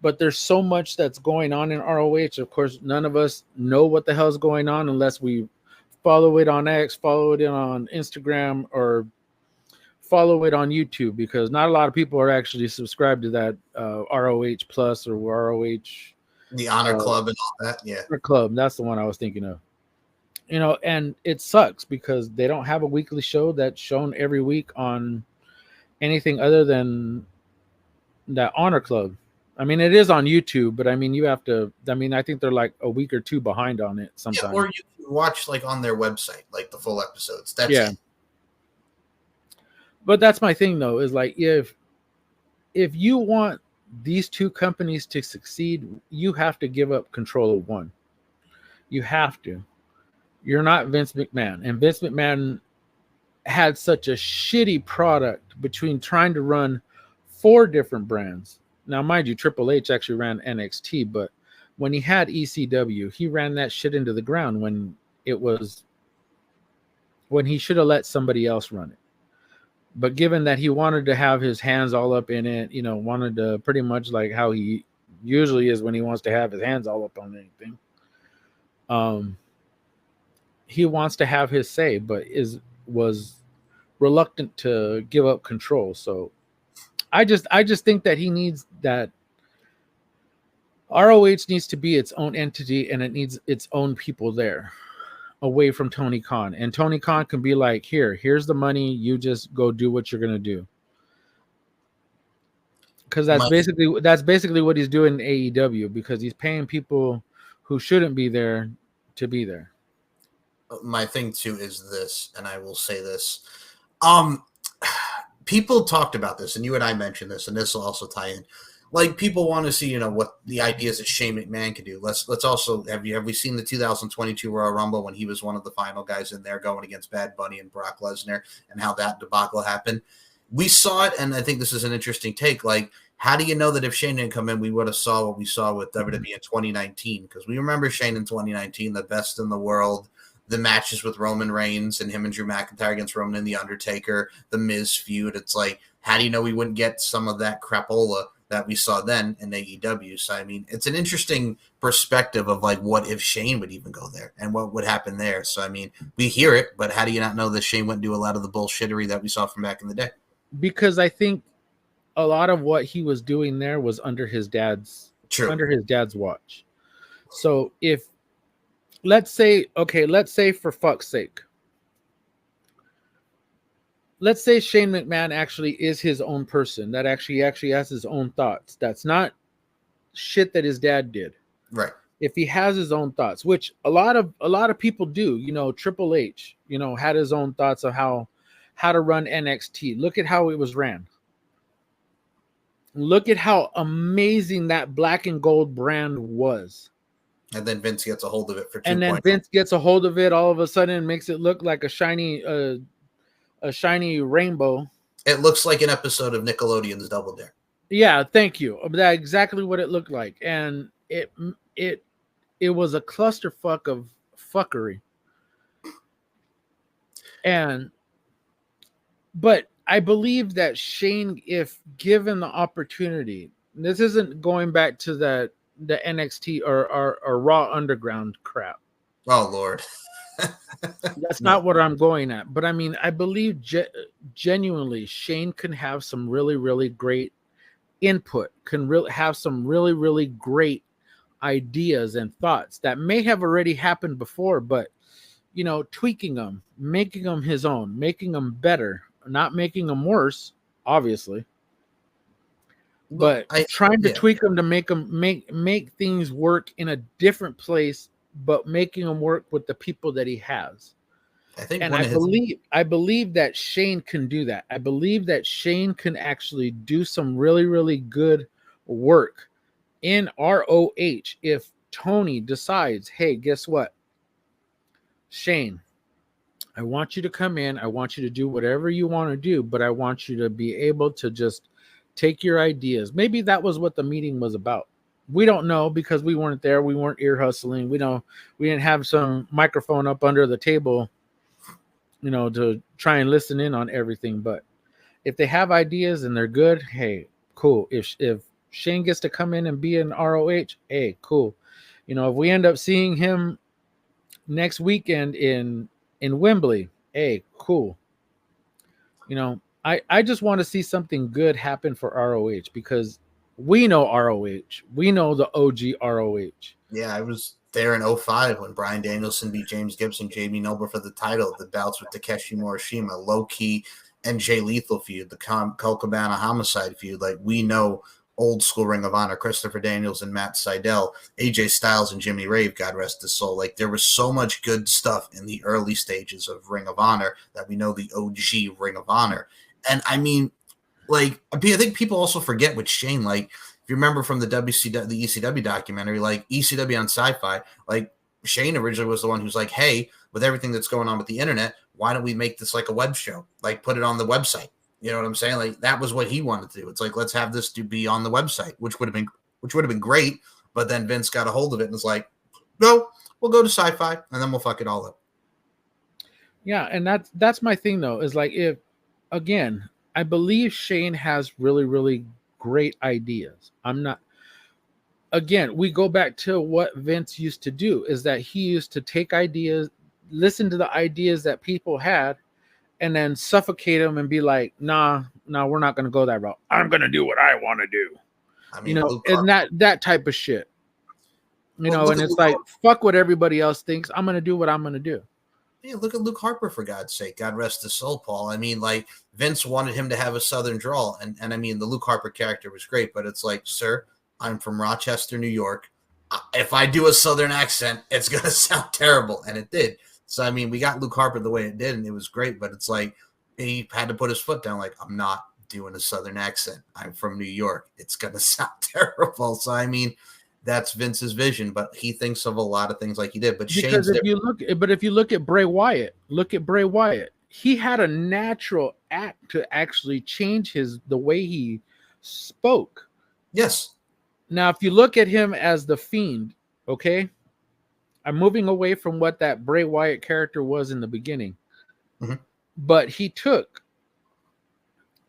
But there's so much that's going on in ROH. Of course, none of us know what the hell's going on unless we follow it on X, follow it on Instagram, or follow it on YouTube, because not a lot of people are actually subscribed to that ROH Plus or ROH. The Honor Club and all that. Yeah. Club. That's the one I was thinking of. You know, and it sucks because they don't have a weekly show that's shown every week on anything other than that Honor Club. I mean, it is on YouTube, but I mean, you have to. I mean, I think they're like a week or two behind on it sometimes. Yeah, or you can watch like on their website, like the full episodes. That's it. But that's my thing, though, is like if you want these two companies to succeed, you have to give up control of one. You have to. You're not Vince McMahon, and Vince McMahon had such a shitty product between trying to run 4 different brands. Now, mind you, Triple H actually ran NXT, but when he had ECW, he ran that shit into the ground when he should have let somebody else run it. But given that he wanted to have his hands all up in it, you know, wanted to pretty much like how he usually is when he wants to have his hands all up on anything. He wants to have his say, but was reluctant to give up control. So I just think that he needs that. ROH needs to be its own entity, and it needs its own people there, away from Tony Khan. And Tony Khan can be like, here's the money. You just go do what you're gonna do. Because that's basically what he's doing in AEW, because he's paying people who shouldn't be there to be there. My thing too is this, and I will say this. People talked about this, and you and I mentioned this, and this will also tie in. Like, people want to see, you know, what the ideas that Shane McMahon can do. Let's also have we seen the 2022 Royal Rumble when he was one of the final guys in there going against Bad Bunny and Brock Lesnar, and how that debacle happened? We saw it, and I think this is an interesting take. Like, how do you know that if Shane didn't come in, we would have saw what we saw with WWE in 2019? Because we remember Shane in 2019, the best in the world. The matches with Roman Reigns and him and Drew McIntyre against Roman and The Undertaker, the Miz feud. It's like, how do you know we wouldn't get some of that crapola that we saw then in AEW? So, I mean, it's an interesting perspective of like, what if Shane would even go there and what would happen there? So, I mean, we hear it, but how do you not know that Shane wouldn't do a lot of the bullshittery that we saw from back in the day? Because I think a lot of what he was doing there was under his dad's watch. So let's say for fuck's sake, let's say Shane McMahon actually is his own person that actually has his own thoughts. That's not shit that his dad did. Right. If he has his own thoughts, which a lot of people do, you know, Triple H, you know, had his own thoughts of how how to run NXT. Look at how it was ran. Look at how amazing that black and gold brand was. And then Vince gets a hold of it for 2.0. And then Vince gets a hold of it all of a sudden and makes it look like a shiny rainbow. It looks like an episode of Nickelodeon's Double Dare. Yeah, thank you. That's exactly what it looked like. And it was a clusterfuck of fuckery. But I believe that Shane, if given the opportunity, this isn't going back to the NXT or Raw Underground crap. Oh, Lord. That's not what I'm going at. But I mean, I believe genuinely Shane can have some really, really great input, can really have some really, really great ideas and thoughts that may have already happened before, but tweaking them, making them his own, making them better, not making them worse, obviously, but trying to tweak them to make them make things work in a different place, but making them work with the people that he has. I believe that Shane can do that. I believe that Shane can actually do some really, really good work in ROH if Tony decides, hey, guess what, Shane, I want you to come in. I want you to do whatever you want to do, but I want you to be able to just take your ideas. Maybe that was what the meeting was about. We don't know because we weren't there. We weren't ear hustling. We didn't have some microphone up under the table, to try and listen in on everything. But if they have ideas and they're good, hey, cool. If Shane gets to come in and be in ROH, hey, cool. If we end up seeing him next weekend in Wembley, hey, cool. I just want to see something good happen for ROH because we know ROH. We know the OG ROH. Yeah, I was there in 2005 when Bryan Danielson beat James Gibson, Jamie Noble for the title, the bouts with Takeshi Morishima, low-key and Jay Lethal feud, the Colt Cabana Homicide feud. Like, we know old school Ring of Honor, Christopher Daniels and Matt Sydal, AJ Styles and Jimmy Rave, God rest his soul. Like, there was so much good stuff in the early stages of Ring of Honor that we know the OG Ring of Honor. And I mean, like, I think people also forget with Shane, like, if you remember from the ECW documentary, like ECW on Sci-Fi, like Shane originally was the one who's like, hey, with everything that's going on with the internet, why don't we make this like a web show? Like, put it on the website. You know what I'm saying? Like, that was what he wanted to do. It's like, let's have this to be on the website, which would have been great. But then Vince got a hold of it and was like, no, we'll go to Sci-Fi and then we'll fuck it all up. Yeah, and that's my thing though, is like, if again, I believe Shane has really, really great ideas. We go back to what Vince used to do, is that he used to take ideas, listen to the ideas that people had, and then suffocate them and be like, nah, we're not going to go that route. I'm going to do what I want to do. I mean, and that type of shit, and it's like, fuck what everybody else thinks. I'm going to do what I'm going to do. Yeah, look at Luke Harper, for God's sake. God rest his soul, Paul. I mean, like, Vince wanted him to have a Southern drawl. And I mean, the Luke Harper character was great, but it's like, sir, I'm from Rochester, New York. If I do a Southern accent, it's going to sound terrible. And it did. So, I mean, we got Luke Harper the way it did, and it was great. But it's like, he had to put his foot down, like, I'm not doing a Southern accent. I'm from New York. It's going to sound terrible. So, I mean, that's Vince's vision, but he thinks of a lot of things like he did. But because if you look at Bray Wyatt, he had a natural act to actually change the way he spoke. Yes. Now, if you look at him as the Fiend, okay, I'm moving away from what that Bray Wyatt character was in the beginning, but he took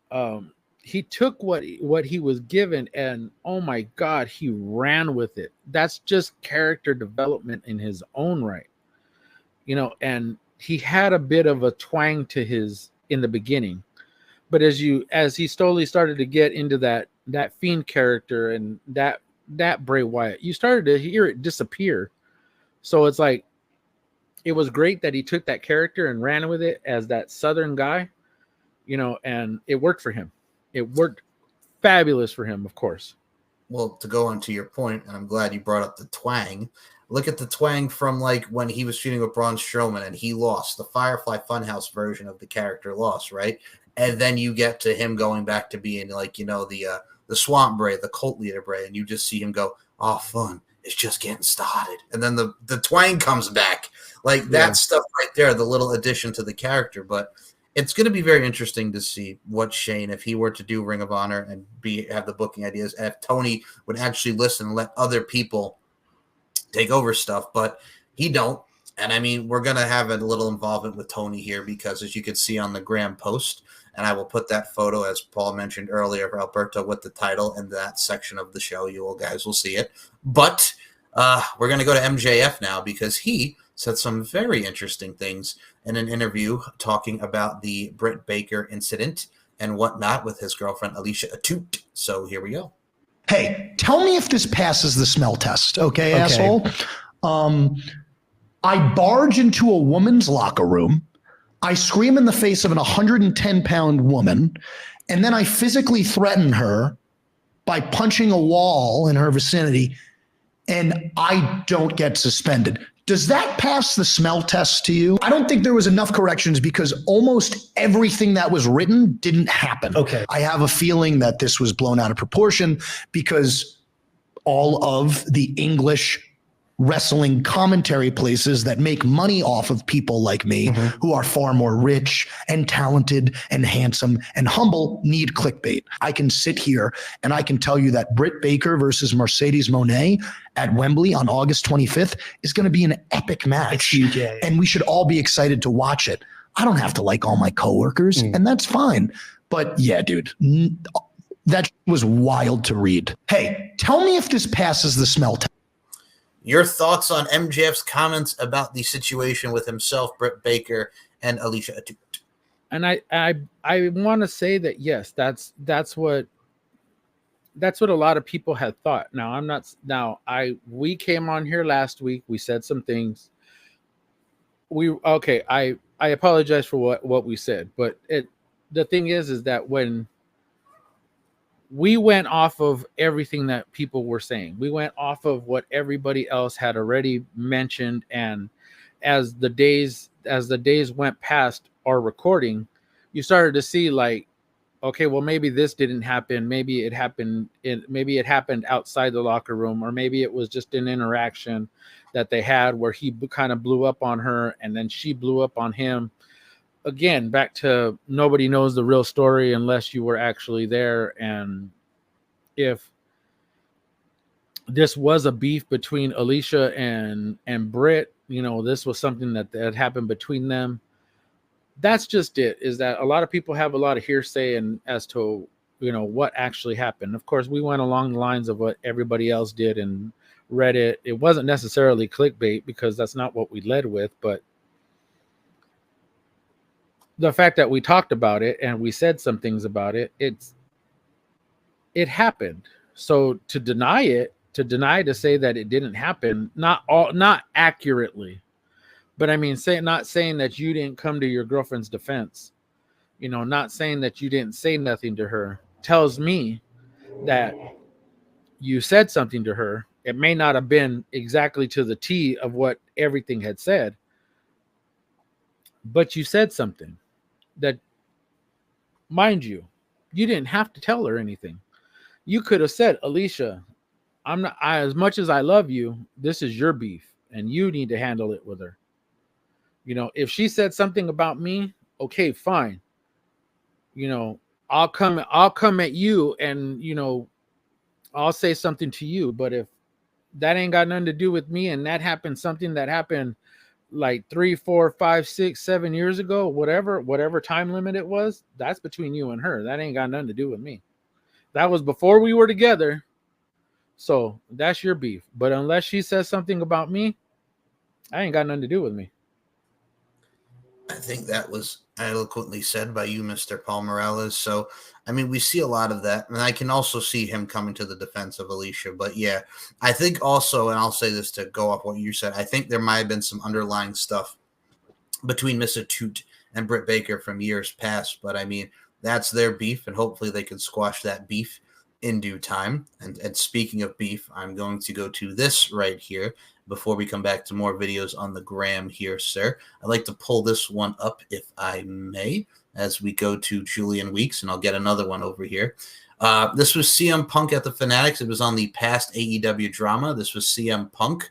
what he was given, and oh my God, he ran with it. That's just character development in his own right, and he had a bit of a twang to his in the beginning, but as he slowly started to get into that Fiend character and that Bray Wyatt, you started to hear it disappear. So it's like, it was great that he took that character and ran with it as that Southern guy, and it worked for him. It worked fabulous for him, of course. Well, to go on to your point, and I'm glad you brought up the twang, Look at the twang from like when he was shooting with Braun Strowman and he lost. The Firefly Funhouse version of the character lost, right? And then you get to him going back to being like, you know, the Swamp Bray, the cult leader Bray, and you just see him go, "Oh, fun. It's just getting started." And then the twang comes back. Like that stuff right there, the little addition to the character. But it's going to be very interesting to see what Shane, if he were to do Ring of Honor and have the booking ideas, and if Tony would actually listen and let other people take over stuff, but he don't. And I mean, we're going to have a little involvement with Tony here because, as you can see on the Graham post, and I will put that photo, as Paul mentioned earlier, for Alberto with the title in that section of the show. You all guys will see it. But we're going to go to MJF now because he said some very interesting things in an interview talking about the Britt Baker incident and whatnot with his girlfriend, Alicia Atout. So here we go. Hey, tell me if this passes the smell test, okay. Asshole? I barge into a woman's locker room. I scream in the face of an 110-pound woman, and then I physically threaten her by punching a wall in her vicinity, and I don't get suspended. Does that pass the smell test to you? I don't think there was enough corrections because almost everything that was written didn't happen. Okay. I have a feeling that this was blown out of proportion because all of the English wrestling commentary places that make money off of people like me who are far more rich and talented and handsome and humble need clickbait. I can sit here and I can tell you that Britt Baker versus Mercedes Moné at Wembley on August 25th is going to be an epic match. And we should all be excited to watch it. I don't have to like all my coworkers and that's fine. But yeah, dude, that was wild to read. Hey, tell me if this passes the smell test. Your thoughts on MJF's comments about the situation with himself, Britt Baker, and Alicia Atout? And I want to say that yes, that's what a lot of people had thought. We came on here last week. We said some things. I apologize for what we said, but the thing is that when we went off of everything that people were saying. We went off of what everybody else had already mentioned. And as the days went past our recording, you started to see like, okay, well, maybe this didn't happen. Maybe it happened outside the locker room, or maybe it was just an interaction that they had where he kind of blew up on her and then she blew up on him. Again, back to nobody knows the real story unless you were actually there. And if this was a beef between Alicia and Britt, you know, this was something that happened between them. That's just it, is that a lot of people have a lot of hearsay and as to, you know, what actually happened. Of course, we went along the lines of what everybody else did and read it. It wasn't necessarily clickbait because that's not what we led with, but the fact that we talked about it and we said some things about it, it happened. So to to say that it didn't happen, not accurately, but I mean, not saying that you didn't come to your girlfriend's defense, you know, not saying that you didn't say nothing to her, tells me that you said something to her. It may not have been exactly to the T of what everything had said, but you said something that, mind you didn't have to tell her anything. You could have said, Alicia, as much as I love you, this is your beef and you need to handle it with her. You know, if she said something about me, okay, fine. You know, I'll come at you and, you know, I'll say something to you. But if that ain't got nothing to do with me and that happened, something that happened like 3, 4, 5, 6, 7 years ago, whatever time limit it was, that's between you and her. That ain't got nothing to do with me. That was before we were together. So that's your beef. But unless she says something about me, I ain't got nothing to do with me. I think that was eloquently said by you, Mr. Paul Morales. So, I mean, we see a lot of that. And I can also see him coming to the defense of Alicia. But yeah, I think also, and I'll say this to go off what you said, I think there might have been some underlying stuff between Miss Atout and Britt Baker from years past. But I mean, that's their beef, and hopefully they can squash that beef in due time. And speaking of beef, I'm going to go to this right here. before we come back to more videos on the gram here, sir. I'd like to pull this one up, if I may, as we go to Julian Weeks, and I'll get another one over here. This was CM Punk at the Fanatics. It was on the past AEW drama. This was CM Punk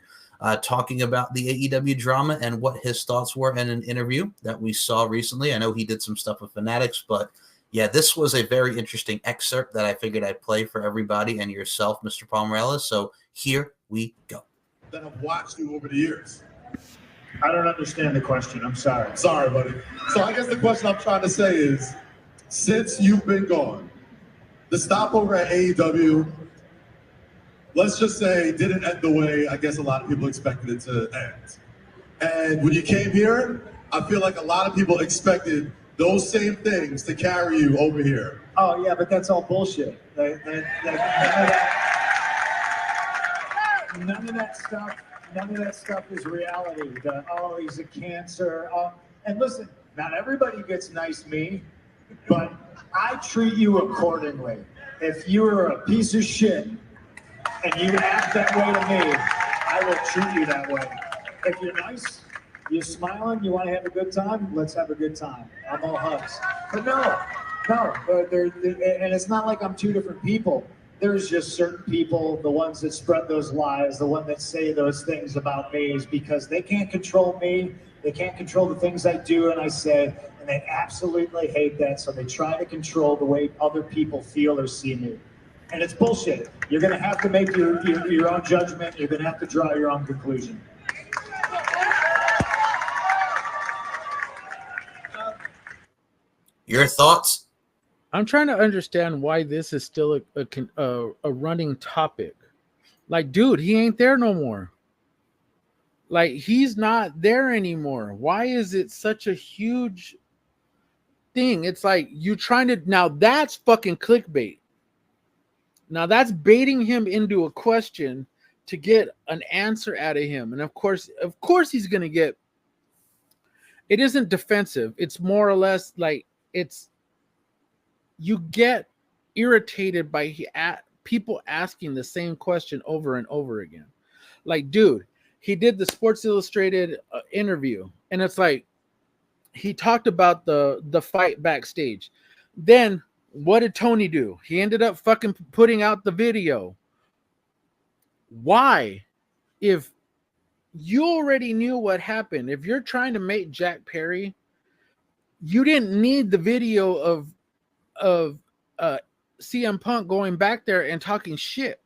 talking about the AEW drama and what his thoughts were in an interview that we saw recently. I know he did some stuff with Fanatics, but yeah, this was a very interesting excerpt that I figured I'd play for everybody and yourself, Mr. Palmarella. So here we go. That I've watched you over the years. I don't understand the question. I'm sorry. Sorry, buddy. So I guess the question I'm trying to say is, since you've been gone, the stopover at AEW, let's just say, didn't end the way I guess a lot of people expected it to end. And when you came here, I feel like a lot of people expected those same things to carry you over here. Oh, yeah, but that's all bullshit. None of that stuff is reality. He's a cancer. And listen, not everybody gets nice to me, but I treat you accordingly. If you're a piece of shit and you act that way to me, I will treat you that way. If you're nice, you're smiling, you want to have a good time, let's have a good time. I'm all hugs. But no, and it's not like I'm two different people. There's just certain people, the ones that spread those lies, the ones that say those things about me, is because they can't control me. They can't control the things I do and I say, and they absolutely hate that. So they try to control the way other people feel or see me. And it's bullshit. You're going to have to make your own judgment. You're going to have to draw your own conclusion. Your thoughts? I'm trying to understand why this is still a running topic. Like, dude, he ain't there no more. Like, he's not there anymore. Why is it such a huge thing? It's like you trying to, now that's fucking clickbait. Now that's baiting him into a question to get an answer out of him. And of course he's going to get, it isn't defensive. It's more or less like you get irritated by people asking the same question over and over again. Like, dude, he did the Sports Illustrated interview, and it's like he talked about the fight backstage. Then what did Tony do? He ended up fucking putting out the video. Why? If you already knew what happened, if you're trying to make Jack Perry, you didn't need the video of CM Punk going back there and talking shit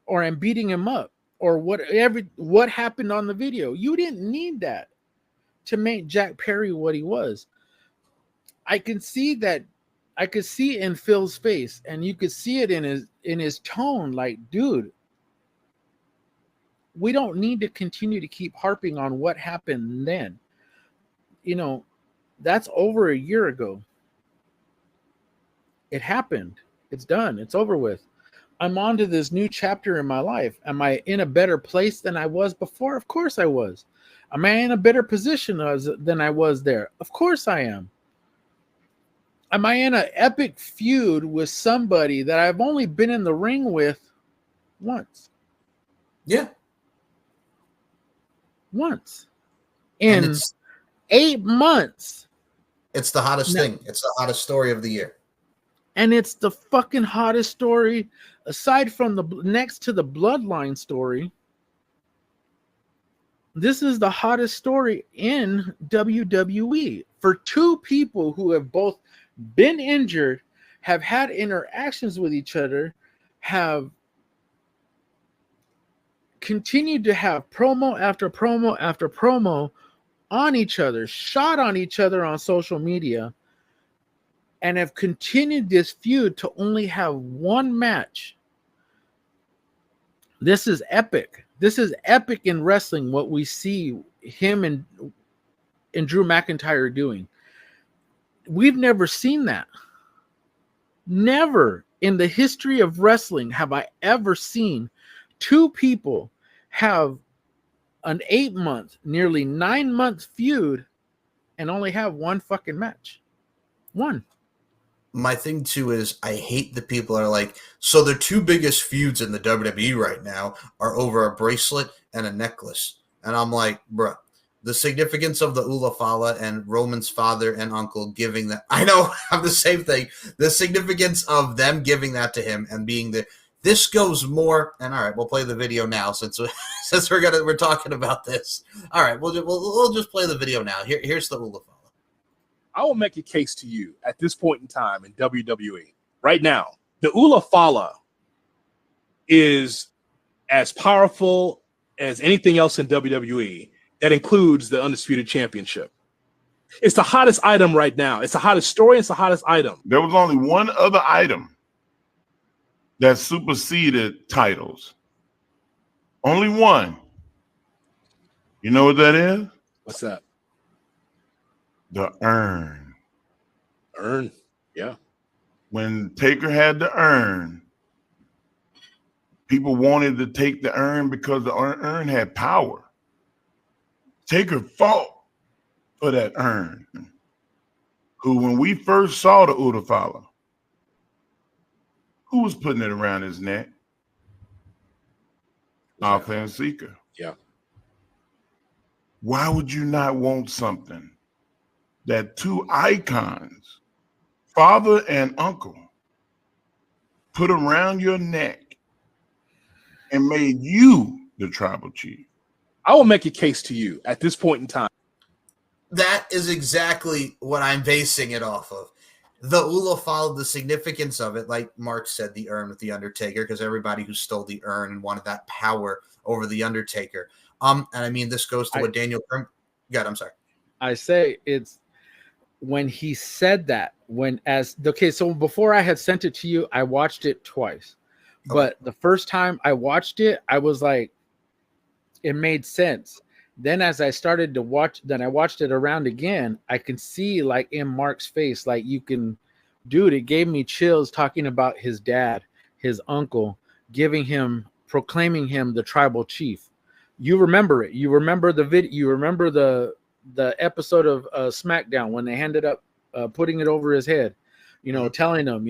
and beating him up or what happened on the video. You didn't need that to make Jack Perry what he was. I could see in Phil's face, and you could see it in his tone, like, dude, we don't need to continue to keep harping on what happened then. You know, that's over a year ago. It happened. It's done. It's over with. I'm on to this new chapter in my life. Am I in a better place than I was before? Of course I was. Am I in a better position than I was there? Of course I am. Am I in an epic feud with somebody that I've only been in the ring with once? Yeah. Once. In 8 months. It's the hottest thing. It's the hottest story of the year. And it's the fucking hottest story, aside from next to the Bloodline story. This is the hottest story in WWE for two people who have both been injured, have had interactions with each other, have continued to have promo after promo after promo on each other, shot on each other on social media, and have continued this feud to only have one match. This is epic. This is epic in wrestling, what we see him and Drew McIntyre doing. We've never seen that. Never in the history of wrestling have I ever seen two people have an 8-month, nearly 9-month feud and only have one fucking match. One. my thing too is I hate the people that are like, so the two biggest feuds in the WWE right now are over a bracelet and a necklace. And I'm like, bruh, the significance of the Ulafala and Roman's father and uncle giving that. I know I'm the same thing. The significance of them giving that to him and being the, this goes more. And all right, we'll play the video now since we're talking about this. All right, we'll just play the video now. Here's the Ulafala. I will make a case to you at this point in time in WWE right now. The Ulafala is as powerful as anything else in WWE. That includes the Undisputed Championship. It's the hottest item right now. It's the hottest story. It's the hottest item. There was only one other item that superseded titles. Only one. You know what that is? What's that? The urn. Urn. Yeah. When Taker had the urn, people wanted to take the urn because the urn had power. Taker fought for that urn. Who, when we first saw the Ulafala, who was putting it around his neck? Alpha and Seeker. Yeah. Why would you not want something that two icons, father and uncle, put around your neck and made you the tribal chief? I will make a case to you at this point in time. That is exactly what I'm basing it off of. The Ulafala, the significance of it, like Mark said, the urn with the Undertaker, because everybody who stole the urn and wanted that power over the Undertaker. And I mean, this goes to what Daniel. God, I'm sorry. I say it's when he said that. So before I had sent it to you, I watched it twice, but the first time I watched it, I was like, it made sense. Then as I started to watch, then I watched it around again. I can see like in Mark's face, like it gave me chills talking about his dad, his uncle, proclaiming him the tribal chief. You remember it. You remember the video. You remember the episode of SmackDown when they ended up putting it over his head, telling him,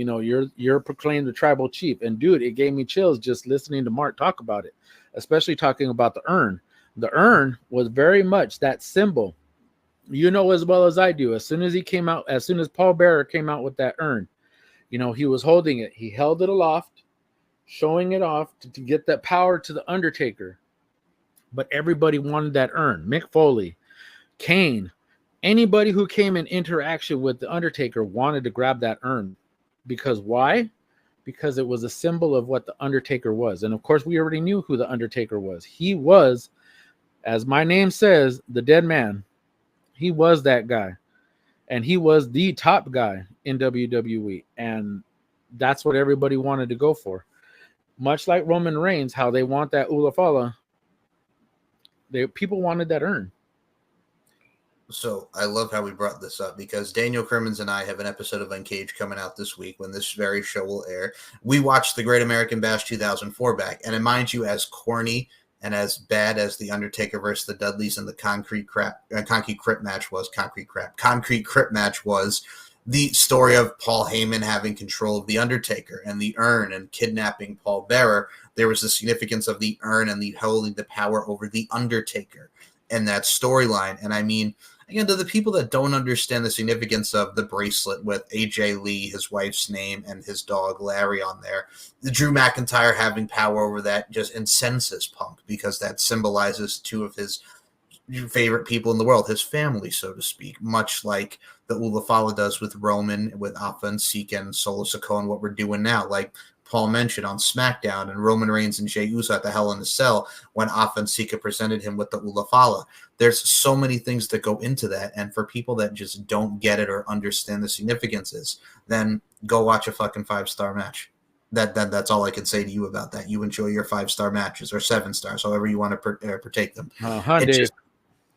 you're proclaimed the tribal chief. And dude, it gave me chills just listening to Mark talk about it, especially talking about the urn. The urn was very much that symbol. You know as well as I do. As soon as Paul Bearer came out with that urn, he was holding it. He held it aloft, showing it off to get that power to the Undertaker. But everybody wanted that urn. Mick Foley, Kane, anybody who came in interaction with the Undertaker wanted to grab that urn. Because why? Because it was a symbol of what the Undertaker was. And of course, we already knew who the Undertaker was. He was, as my name says, the dead man. He was that guy. And he was the top guy in WWE. And that's what everybody wanted to go for. Much like Roman Reigns, how they want that Ulafala, people wanted that urn. So I love how we brought this up because Daniel Crimmins and I have an episode of Uncaged coming out this week when this very show will air. We watched the Great American Bash 2004 back. And mind you, as corny and as bad as the Undertaker versus the Dudleys and the Concrete Crip match was, the story of Paul Heyman having control of the Undertaker and the urn and kidnapping Paul Bearer. There was the significance of the urn and the holding the power over the Undertaker and that storyline. And I mean, again, to the people that don't understand the significance of the bracelet with AJ Lee, his wife's name, and his dog Larry on there, the Drew McIntyre having power over that just incenses Punk because that symbolizes two of his favorite people in the world, his family, so to speak, much like the Ulafala does with Roman, with Alpha and Sika and Solo Sikoa and what we're doing now. Like Paul mentioned on SmackDown and Roman Reigns and Jey Uso at the Hell in a Cell when Alpha and Sika presented him with the Ulafala. There's so many things that go into that. And for people that just don't get it or understand the significances, then go watch a fucking 5-star match. That's all I can say to you about that. You enjoy your 5-star matches or 7 stars, however you want to partake them. Dave.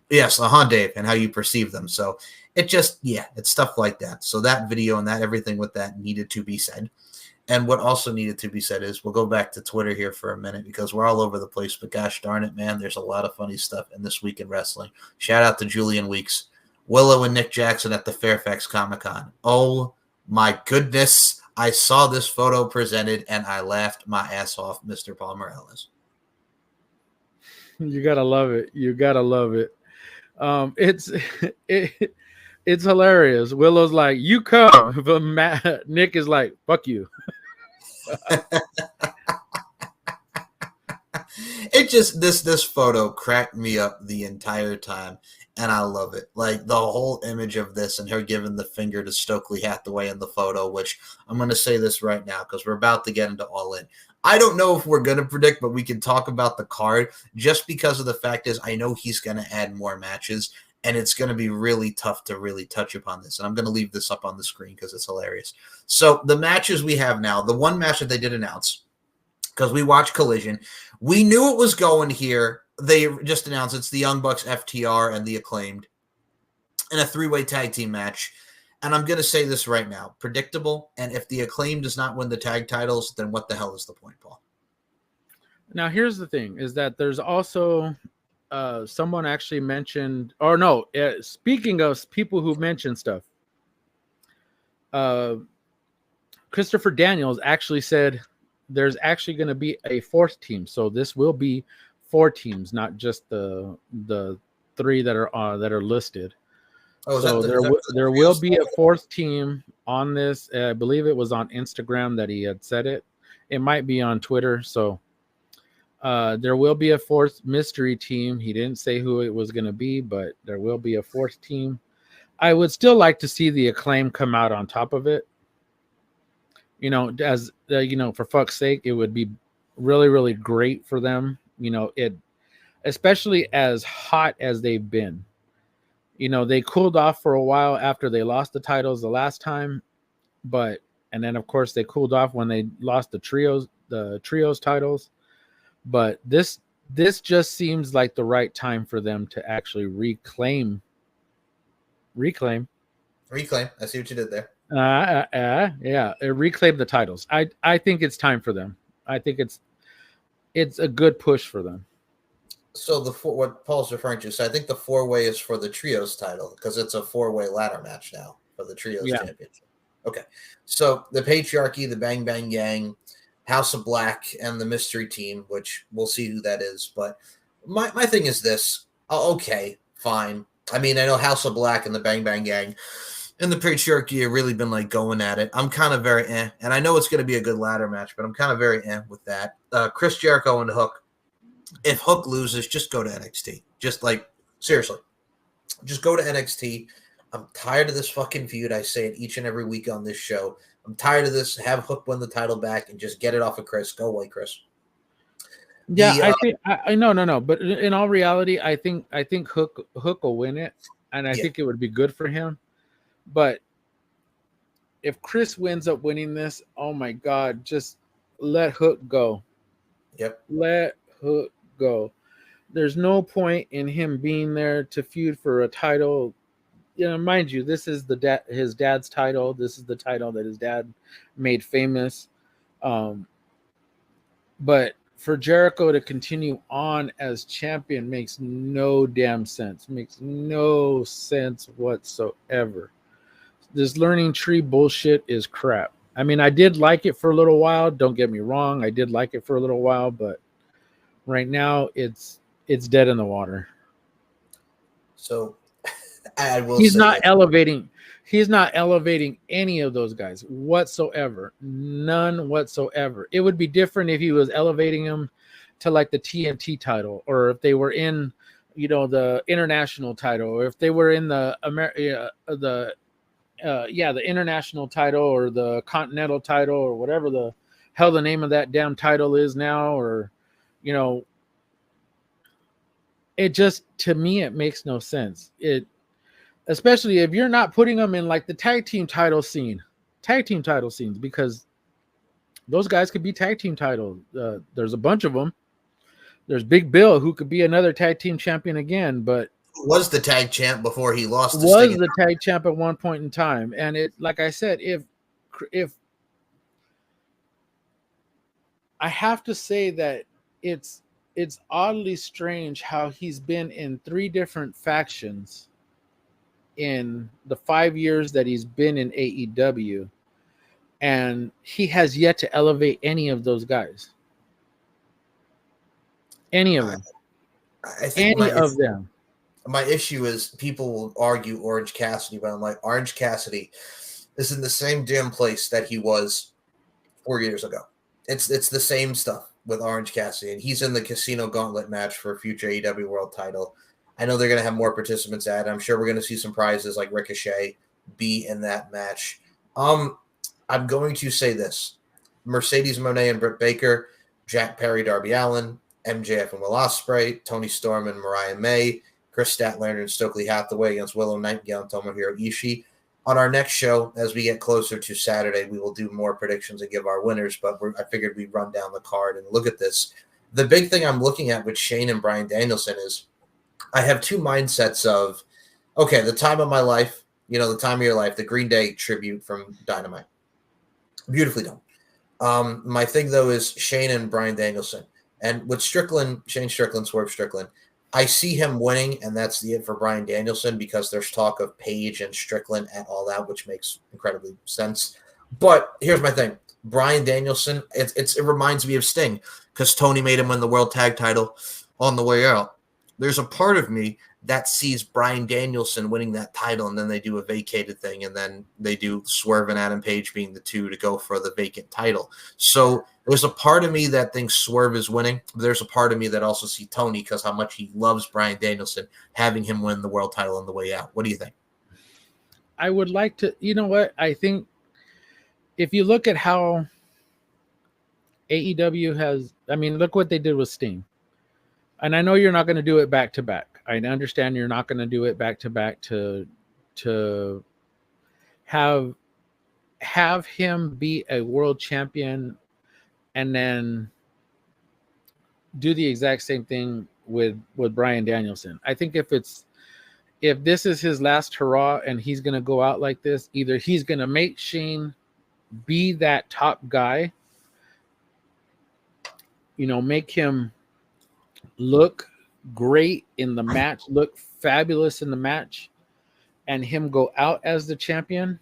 Yes, Dave, and how you perceive them. So it's stuff like that. So that video and that everything with that needed to be said. And what also needed to be said is we'll go back to Twitter here for a minute because we're all over the place. But gosh darn it, man, there's a lot of funny stuff in this week in wrestling. Shout out to Julian Weeks, Willow and Nick Jackson at the Fairfax Comic-Con. Oh My goodness, I saw this photo presented and I laughed my ass off, Mr. Paul Morales. You gotta love it. You gotta love it. It's it, it's hilarious. Willow's like, "You come," but Nick is like, "Fuck you." It just this photo cracked me up the entire time, and I love it. Like the whole image of this and her giving the finger to Stokely Hathaway in the photo, which I'm going to say this right now because we're about to get into All In. I don't know if we're going to predict, but we can talk about the card just because of the fact is I know he's going to add more matches, and it's going to be really tough to really touch upon this. And I'm going to leave this up on the screen because it's hilarious. So the matches we have now, the one match that they did announce, because we watched Collision. We knew it was going here. They just announced it's the Young Bucks, FTR, and the Acclaimed in a three-way tag team match. And I'm going to say this right now. Predictable. And if the Acclaimed does not win the tag titles, then what the hell is the point, Paul? Now, here's the thing, is that there's also someone actually mentioned, or no, speaking of people who mention stuff, Christopher Daniels actually said there's actually going to be a fourth team. So this will be 4 teams, not just the 3 that are listed. Oh, so there will be a fourth team on this. I believe it was on Instagram that he had said it. It might be on Twitter. So there will be a fourth mystery team. He didn't say who it was going to be, but there will be a fourth team. I would still like to see the Acclaim come out on top of it. You know, as for fuck's sake, it would be really, really great for them. You know, especially as hot as they've been. You know, they cooled off for a while after they lost the titles the last time, and then of course they cooled off when they lost the trios titles. But this just seems like the right time for them to actually reclaim. I see what you did there. Yeah, reclaim the titles. I think it's time for them. I think it's a good push for them. So what Paul's referring to, so I think the 4-way is for the trios title because it's a 4-way ladder match now for the trios championship. Okay, so the Patriarchy, the Bang Bang Gang, House of Black, and the mystery team, which we'll see who that is. But my thing is this. Okay, fine. I mean, I know House of Black and the Bang Bang Gang and the Patriarchy have really been like going at it. I'm kind of very and I know it's going to be a good ladder match, but I'm kind of very with that. Chris Jericho and Hook. If Hook loses, just go to NXT. Just like seriously, just go to NXT. I'm tired of this fucking feud. I say it each and every week on this show. I'm tired of this. Have Hook win the title back and just get it off of Chris. Go away, Chris. Yeah, I think I no. But in all reality, I think Hook will win it, and I think it would be good for him. But if Chris winds up winning this, oh my God, just let Hook go. Yep. Let Hook go. There's no point in him being there to feud for a title. You know, mind you, this is his dad's title. This is the title that his dad made famous. But for Jericho to continue on as champion makes no damn sense. Makes no sense whatsoever. This learning tree bullshit is crap. I mean, I did like it for a little while. Don't get me wrong. I did like it for a little while, but right now it's dead in the water. So I will He's not elevating any of those guys whatsoever. None whatsoever. It would be different if he was elevating them to like the TNT title, or if they were in, the international title, or if they were in the international title or the continental title or whatever the hell the name of that damn title is now, or it just, to me, it makes no sense. Especially if you're not putting them in like the tag team title scenes, because those guys could be tag team titles. There's a bunch of them. There's Big Bill, who could be another tag team champion again, but was the tag champ before he lost. Was the tag champ at one point in time, and it, like I said, if I have to say that it's oddly strange how he's been in 3 different factions in the 5 years that he's been in AEW, and he has yet to elevate any of those guys. Any of them. I think Any of them. my issue is people will argue Orange Cassidy, but I'm like, Orange Cassidy is in the same damn place that he was 4 years ago. It's the same stuff with Orange Cassidy, and he's in the Casino Gauntlet match for a future AEW World Title. I know they're going to have more participants at it. I'm sure we're going to see some prizes like Ricochet be in that match. I'm going to say this: Mercedes Moné and Britt Baker, Jack Perry, Darby Allin, MJF and Will Ospreay, Tony Storm and Mariah May, Chris Statlander and Stokely Hathaway against Willow Nightingale and Tomohiro Ishii. On our next show, as we get closer to Saturday, we will do more predictions and give our winners, but I figured we'd run down the card and look at this. The big thing I'm looking at with Shane and Bryan Danielson is I have two mindsets of, okay, the time of my life, the time of your life, the Green Day tribute from Dynamite. Beautifully done. My thing, though, is Shane and Bryan Danielson. And with Strickland, Shane Strickland, Swerve Strickland, I see him winning, and that's the it for Bryan Danielson because there's talk of Paige and Strickland at All Out, which makes incredibly sense. But here's my thing. Bryan Danielson, it reminds me of Sting because Tony made him win the World Tag Title on the way out. There's a part of me that sees Bryan Danielson winning that title, and then they do a vacated thing, and then they do Swerve and Adam Page being the two to go for the vacant title. So there's a part of me that thinks Swerve is winning. But there's a part of me that also see Tony because how much he loves Bryan Danielson, having him win the world title on the way out. What do you think? I would like to, you know what? I think if you look at how AEW has, look what they did with Sting. And I know you're not going to do it back to back. I understand you're not going to do it back to back to have him be a world champion and then do the exact same thing with Bryan Danielson. I think if this is his last hurrah and he's going to go out like this, either he's going to make Shane be that top guy, make him look great in the match, look fabulous in the match, and him go out as the champion,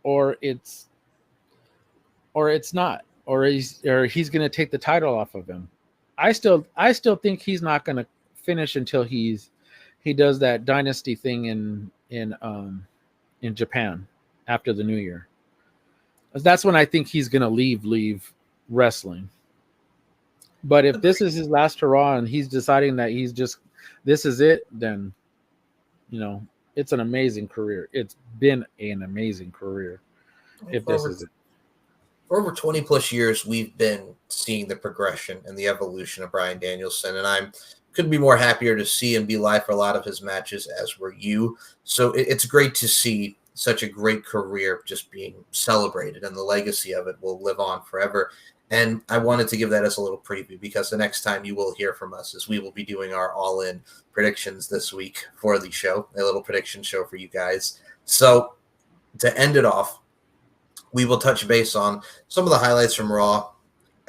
or it's not, or he's going to take the title off of him. I still think he's not going to finish until he does that dynasty thing in Japan after the new year. That's when I think he's going to leave wrestling. But if this is his last hurrah and he's deciding that this is it, then, it's an amazing career. It's been an amazing career. If this is it. For over 20 plus years, we've been seeing the progression and the evolution of Bryan Danielson, and I couldn't be more happier to see and be live for a lot of his matches, as were you. So it's great to see such a great career just being celebrated, and the legacy of it will live on forever. And I wanted to give that as a little preview because the next time you will hear from us is we will be doing our all-in predictions this week for the show, a little prediction show for you guys. So to end it off, we will touch base on some of the highlights from Raw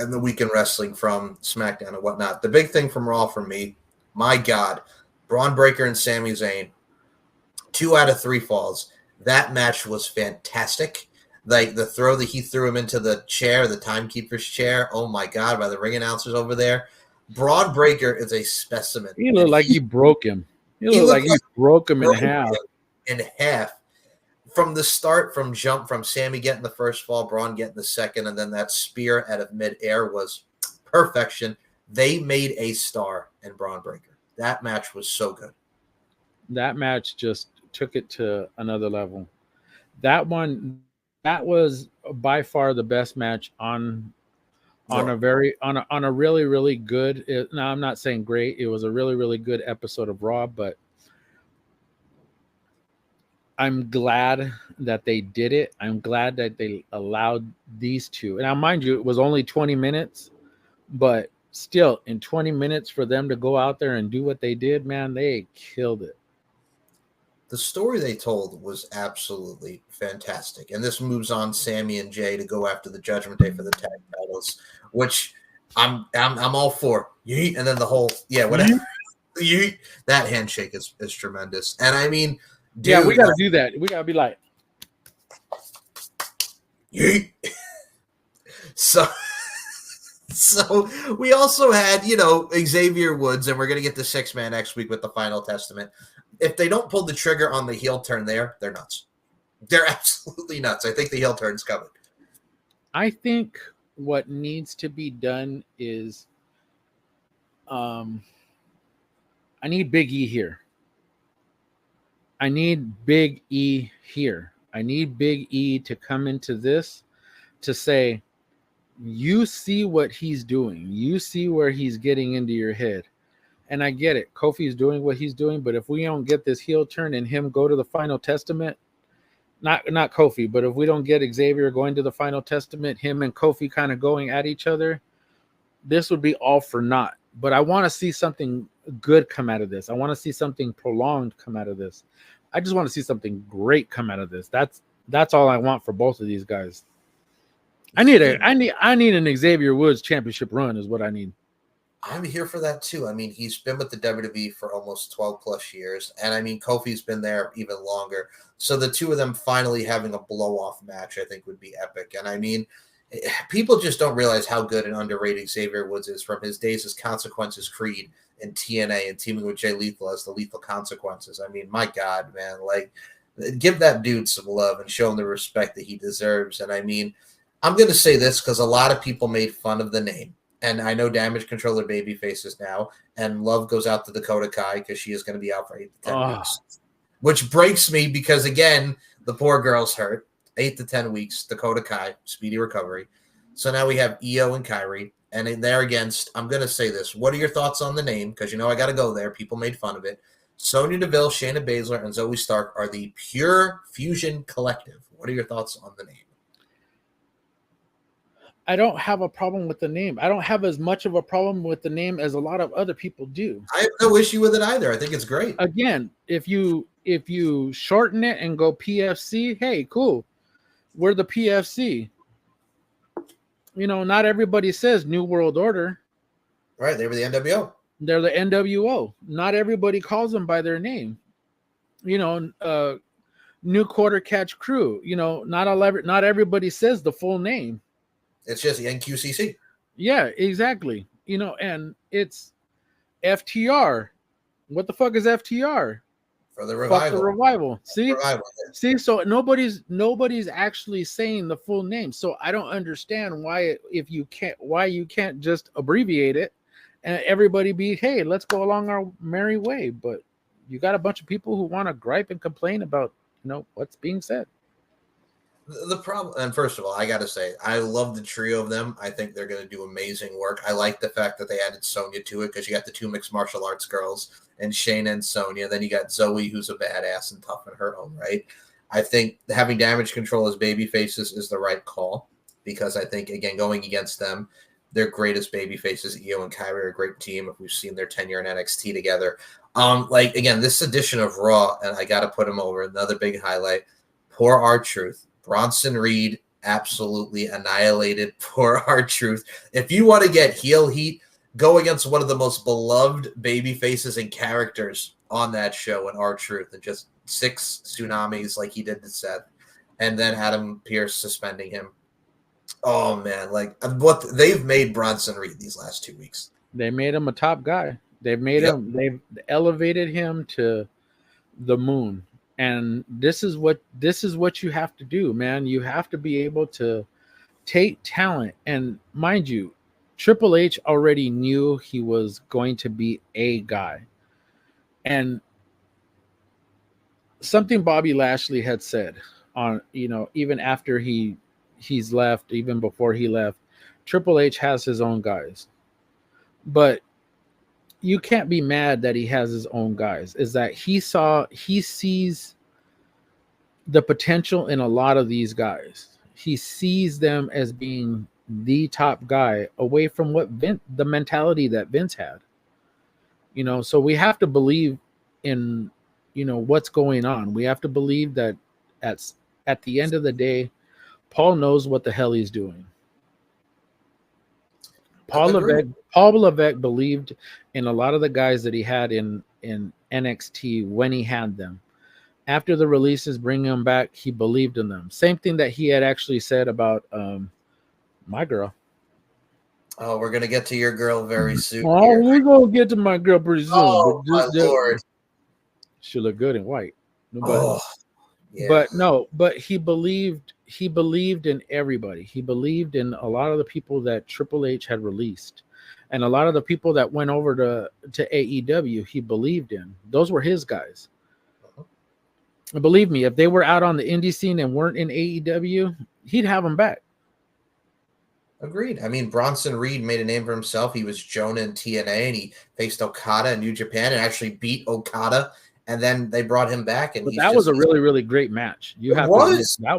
and the weekend wrestling from SmackDown and whatnot. The big thing from Raw for me, my God, Braun Breaker and Sami Zayn, 2 out of 3 falls. That match was fantastic. Like the throw that he threw him into the chair, the timekeeper's chair. Oh my God, by the ring announcers over there. Braun Breaker is a specimen. He looked like he broke him. He looked like he broke him in half. In half. From the start, from Sami getting the first fall, Braun getting the second, and then that spear out of midair was perfection. They made a star in Braun Breaker. That match was so good. That match just took it to another level. That was by far the best match on a really, really good. Now I'm not saying great. It was a really, really good episode of Raw, but I'm glad that they did it. I'm glad that they allowed these two. And now, mind you, it was only 20 minutes, but still, in 20 minutes for them to go out there and do what they did, man, they killed it. The story they told was absolutely fantastic. And this moves on Sami and Jay to go after the Judgment Day for the tag titles, which I'm all for. Yeet, and then the whole, whatever. Yeet, that handshake is tremendous. And I mean, dude, we got to do that. We got to be like, Yeet. So, so we also had, Xavier Woods, and we're going to get the 6-man next week with the Final Testament. If they don't pull the trigger on the heel turn there, they're nuts. They're absolutely nuts. I think the heel turn's coming. I think what needs to be done is I need Big E here. I need Big E here. I need Big E to come into this to say, you see what he's doing. You see where he's getting into your head. And I get it. Kofi's doing what he's doing, but if we don't get this heel turn and him go to the Final Testament, not Kofi, but if we don't get Xavier going to the Final Testament, him and Kofi kind of going at each other, this would be all for naught. But I want to see something good come out of this. I want to see something prolonged come out of this. I just want to see something great come out of this. That's all I want for both of these guys. I need an Xavier Woods championship run is what I need. I'm here for that too. I mean, he's been with the WWE for almost 12 plus years. And I mean, Kofi's been there even longer. So the two of them finally having a blow-off match, I think would be epic. And I mean, people just don't realize how good and underrated Xavier Woods is from his days as Consequences Creed in TNA and teaming with Jay Lethal as the Lethal Consequences. I mean, my God, man, like, give that dude some love and show him the respect that he deserves. And I mean, I'm going to say this because a lot of people made fun of the name. And I know Damage Control are baby faces now. And love goes out to Dakota Kai because she is going to be out for 8 to 10 weeks. Which breaks me because, again, the poor girl's hurt. 8 to 10 weeks, Dakota Kai, speedy recovery. So now we have Io and Kyrie. And they're against, I'm going to say this. What are your thoughts on the name? Because, I got to go there. People made fun of it. Sonya Deville, Shayna Baszler, and Zoe Stark are the Pure Fusion Collective. What are your thoughts on the name? I don't have a problem with the name. I don't have as much of a problem with the name as a lot of other people do. I have no issue with it either. I think it's great. Again, if you shorten it and go PFC, hey, cool. We're the PFC. Not everybody says New World Order. Right, they were the NWO. They're the NWO. Not everybody calls them by their name. New Quarter Catch Crew. Not everybody says the full name. It's just NQCC. Yeah, exactly. And it's FTR. What the fuck is FTR? For the revival. Fuck the revival. See? Revival. See, so nobody's actually saying the full name. So I don't understand why you can't just abbreviate it and everybody be, hey, let's go along our merry way. But you got a bunch of people who want to gripe and complain about, what's being said. The problem, and first of all, I got to say, I love the trio of them. I think they're going to do amazing work. I like the fact that they added Sonya to it because you got the two mixed martial arts girls and Shayna and Sonya. Then you got Zoe, who's a badass and tough in her own right. I think having Damage Control as baby faces is the right call because I think, again, going against them, their greatest baby faces, Io and Kyrie, are a great team. If we've seen their tenure in NXT together. Again, this edition of Raw, and I got to put them over, another big highlight, poor R-Truth. Bronson Reed absolutely annihilated poor R-Truth. If you want to get heel heat, go against one of the most beloved baby faces and characters on that show in R-Truth and just 6 tsunamis like he did to Seth. And then Adam Pearce suspending him. Oh, man. What they've made Bronson Reed these last 2 weeks. They made him a top guy. They've made him. They've elevated him to the moon. And this is what you have to do, man. You have to be able to take talent. And mind you, Triple H already knew he was going to be a guy. And something Bobby Lashley had said on, even after he's left, even before he left, Triple H has his own guys. But you can't be mad that he has his own guys. Is that he sees the potential in a lot of these guys. He sees them as being the top guy away from the mentality that Vince had. So we have to believe in, what's going on. We have to believe that at the end of the day, Paul knows what the hell he's doing. Paul Levesque believed in a lot of the guys that he had in NXT when he had them. After the releases, bringing them back, he believed in them. Same thing that he had actually said about my girl. Oh, we're gonna get to your girl very soon. Oh, Here. we're gonna get to my girl pretty soon. Oh But my lord! she look good in white. Oh, yeah. But no, but he believed in everybody. He believed in a lot of the people that Triple H had released. And a lot of the people that went over to AEW, he believed in. Those were his guys. And believe me, if they were out on the indie scene and weren't in AEW, he'd have them back. Agreed. I mean, Bronson Reed made a name for himself. He was Jonah in TNA, and he faced Okada in New Japan and actually beat Okada. And then they brought him back, and but that was a really, really great match. That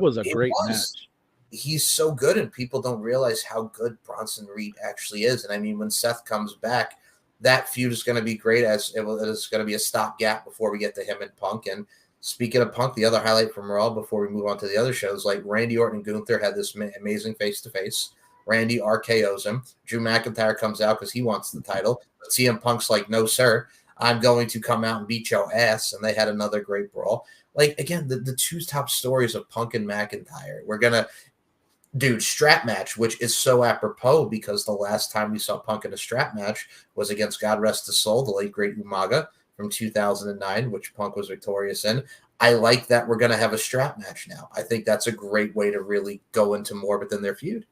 was a great match. He's so good, and people don't realize how good Bronson Reed actually is. And I mean, when Seth comes back, that feud is going to be great, as it is going to be a stopgap before we get to him and Punk. And speaking of Punk, the other highlight from Raw before we move on to the other shows, like Randy Orton and Gunther had this amazing face-to-face. Randy RKO's him. Drew McIntyre comes out because he wants the title. But CM Punk's like, no, sir. I'm going to come out and beat your ass. And they had another great brawl. Like, again, the two top stories of Punk and McIntyre. We're going to do strap match, which is so apropos because the last time we saw Punk in a strap match was against, God rest his soul, the late great Umaga from 2009, which Punk was victorious in. I like that we're going to have a strap match now. I think that's a great way to really go into more within their feud.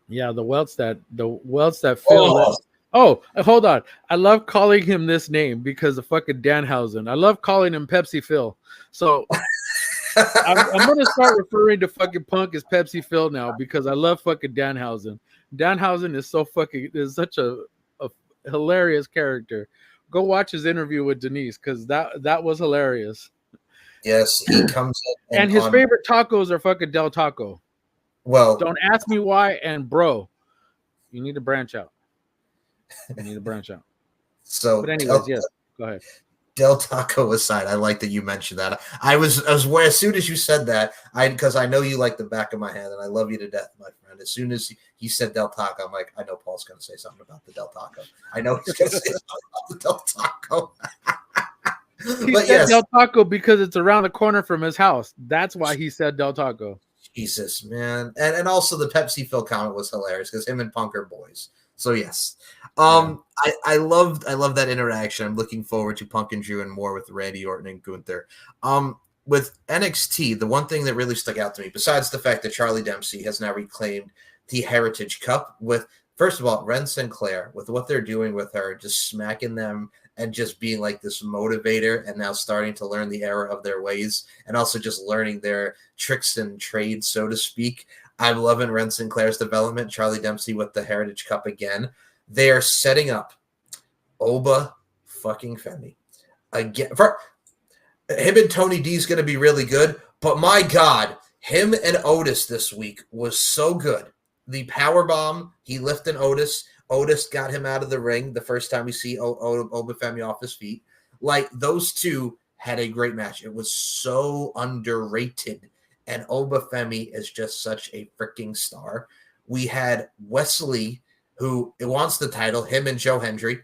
Yeah, the welts that Phil. Oh, hold on. I love calling him this name because of fucking Danhausen. I love calling him Pepsi Phil. So I'm gonna start referring to fucking Punk as Pepsi Phil now because I love fucking Danhausen. Danhausen is such a hilarious character. Go watch his interview with Denise because that was hilarious. Yes, he comes in and his favorite tacos are fucking Del Taco. Well, don't ask me why. And bro, you need to branch out. So, but anyways, yes, go ahead. Del Taco aside, I like that you mentioned that. I was as soon as you said that, because I know you like the back of my hand, and I love you to death, my friend. As soon as he said Del Taco, I'm like, I know Paul's going to say something about the Del Taco. I know he's going to say something about the Del Taco. He said Del Taco because it's around the corner from his house. That's why he said Del Taco. Jesus, man. And also the Pepsi Phil comment was hilarious because him and Punk are boys. So yes. I love that interaction. I'm looking forward to Punk and Drew and more with Randy Orton and Gunther. With NXT, the one thing that really stuck out to me, besides the fact that Charlie Dempsey has now reclaimed the Heritage Cup, with first of all, Ren Sinclair, with what they're doing with her, just smacking them and just being like this motivator and now starting to learn the error of their ways and also just learning their tricks and trades, so to speak. I'm loving Ren Sinclair's development. Charlie Dempsey with the Heritage Cup again. They are setting up Oba fucking Femi again. For him and Tony D is going to be really good, but my God, him and Otis this week was so good. The power bomb, he lifted Otis. Otis got him out of the ring the first time we see Oba Femi off his feet. Like, those two had a great match. It was so underrated. And Oba Femi is just such a freaking star. We had Wesley, who wants the title. Him and Joe Hendry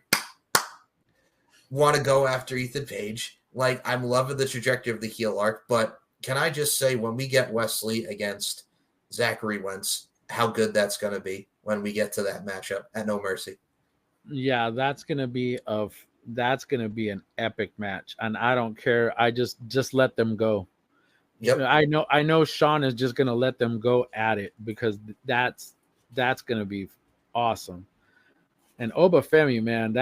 want to go after Ethan Page. Like, I'm loving the trajectory of the heel arc. But can I just say, when we get Wesley against Zachary Wentz, how good that's going to be when we get to that matchup at No Mercy. Yeah, that's going to be an epic match. And I don't care. I just let them go. Yep. I know Sean is just going to let them go at it because that's going to be awesome. And Oba Femi, man,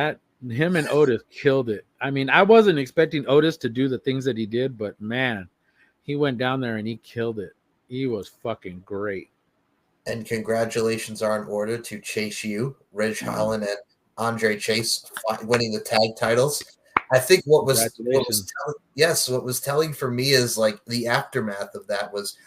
him and Otis killed it. I mean, I wasn't expecting Otis to do the things that he did, but man, he went down there and he killed it. He was fucking great. And congratulations are in order to Chase U, Ridge Holland, and Andre Chase winning the tag titles. I think what was telling for me is like the aftermath of that was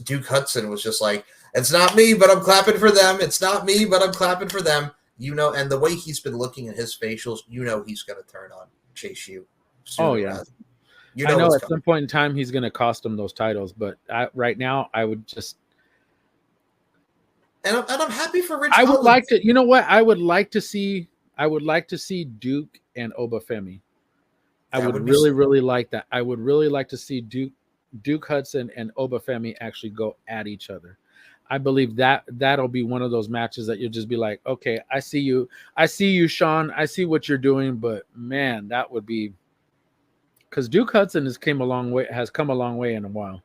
Duke Hudson was just like, it's not me, but I'm clapping for them. It's not me, but I'm clapping for them. And the way he's been looking at his facials, he's going to turn on Chase U. Oh, yeah. I know at some point in time he's going to cost him those titles, but right now I would just. And I'm happy for Rich. I would like to, you know what? I would like to see Duke and Oba Femi. I would really like that. I would really like to see Duke Hudson and Obafemi actually go at each other. I believe that'll be one of those matches that you'll just be like, okay, I see you, Sean. I see what you're doing, but man, that would be, because Duke Hudson has come a long way in a while.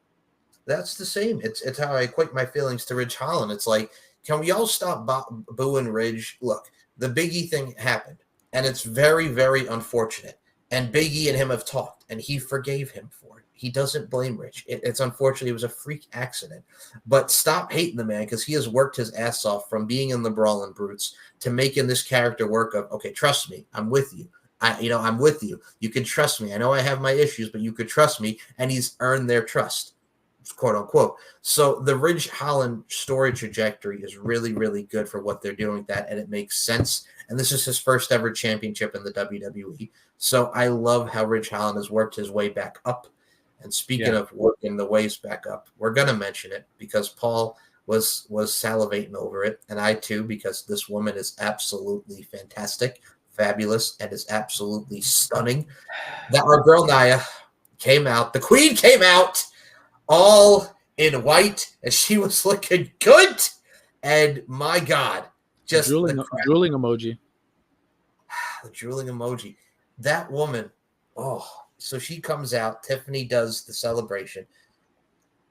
That's the same. It's how I equate my feelings to Ridge Holland. It's like, can we all stop booing Ridge? Look, the Big E thing happened, and it's very, very unfortunate. And Big E and him have talked, and he forgave him for it. He doesn't blame Rich. It's unfortunate. It was a freak accident. But stop hating the man, because he has worked his ass off from being in the Brawling Brutes to making this character work of, okay, trust me, I'm with you. I'm with you. You can trust me. I know I have my issues, but you could trust me. And he's earned their trust, quote unquote. So the Ridge Holland story trajectory is really, really good for what they're doing with that, and it makes sense. And this is his first ever championship in the WWE. So I love how Ridge Holland has worked his way back up. And speaking of working the ways back up, we're going to mention it because Paul was salivating over it, and I too, because this woman is absolutely fantastic, fabulous, and is absolutely stunning. That our girl Nia came out. The Queen came out all in white, and she was looking good. And my God, just drooling emoji. The drooling emoji. That woman, so she comes out. Tiffany does the celebration.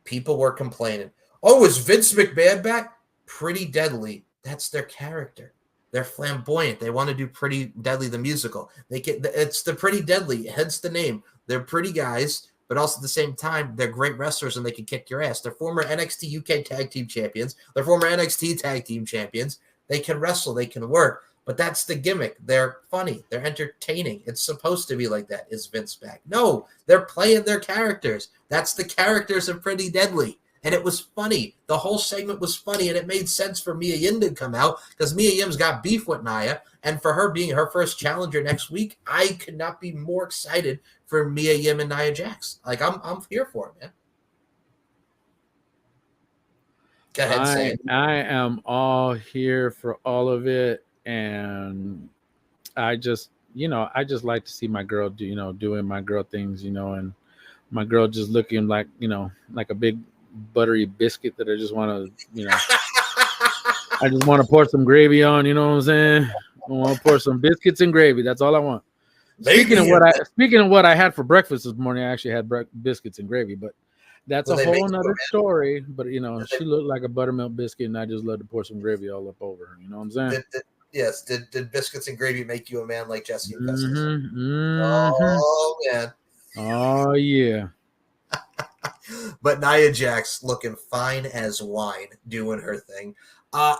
People were complaining. Oh, is Vince McMahon back? Pretty Deadly. That's their character. They're flamboyant. They want to do Pretty Deadly, the musical. It's the Pretty Deadly, hence the name. They're pretty guys, but also at the same time, they're great wrestlers and they can kick your ass. They're former NXT UK Tag Team Champions. They're former NXT Tag Team Champions. They can wrestle. They can work. But that's the gimmick. They're funny. They're entertaining. It's supposed to be like that. Is Vince back? No, they're playing their characters. That's the characters of Pretty Deadly. And it was funny. The whole segment was funny, and it made sense for Mia Yim to come out because Mia Yim's got beef with Nia. And for her being her first challenger next week, I could not be more excited for Mia Yim and Nia Jax. Like, I'm here for it, man. Go ahead, say it. I am all here for all of it. And I just like to see my girl doing my girl things, and my girl just looking like, like a big buttery biscuit that I just want to, I just want to pour some gravy on, you know what I'm saying? I want to pour some biscuits and gravy. That's all I want. Speaking of what I had for breakfast this morning, I actually had biscuits and gravy, but that's a whole nother story. But she looked like a buttermilk biscuit, and I just love to pour some gravy all up over her. You know what I'm saying? Yes. Did biscuits and gravy make you a man like Jesse and Festus? Oh man. Oh yeah. But Nia Jax looking fine as wine, doing her thing.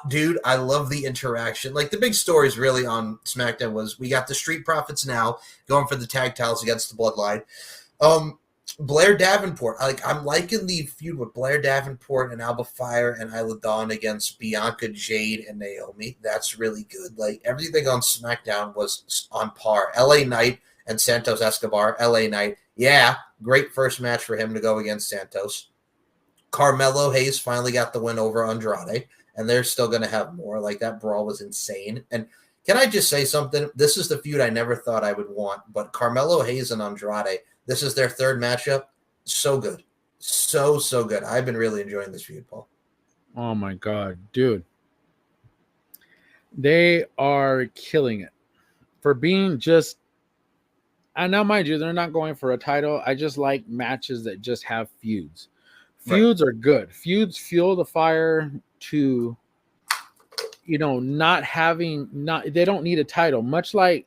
Dude, I love the interaction. Like, the big stories really on SmackDown was we got the Street Profits now going for the tag titles against the Bloodline. Blair Davenport, I'm liking the feud with Blair Davenport and Alba Fire and Isla Dawn against Bianca, Jade, and Naomi. That's really good. Like, everything on SmackDown was on par. LA Knight and Santos Escobar. LA Knight, yeah, great first match for him to go against Santos. Carmelo Hayes finally got the win over Andrade, and they're still going to have more. Like, that brawl was insane. And can I just say something? This is the feud I never thought I would want, but Carmelo Hayes and Andrade, this is their third matchup. So good. So good. I've been really enjoying this feud, Paul. Oh, my God, dude. They are killing it for being just – and now, mind you, they're not going for a title. I just like matches that just have feuds. Feuds are good. Feuds fuel the fire to – they don't need a title, much like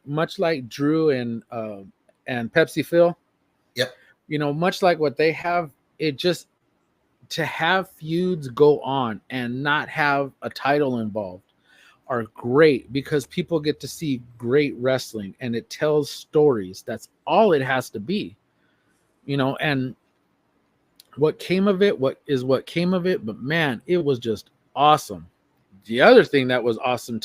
Drew and Pepsi Phil. Yep. Much like what they have, it just to have feuds go on and not have a title involved are great because people get to see great wrestling and it tells stories. That's all it has to be, and what came of it, but man, it was just awesome. The other thing that was awesome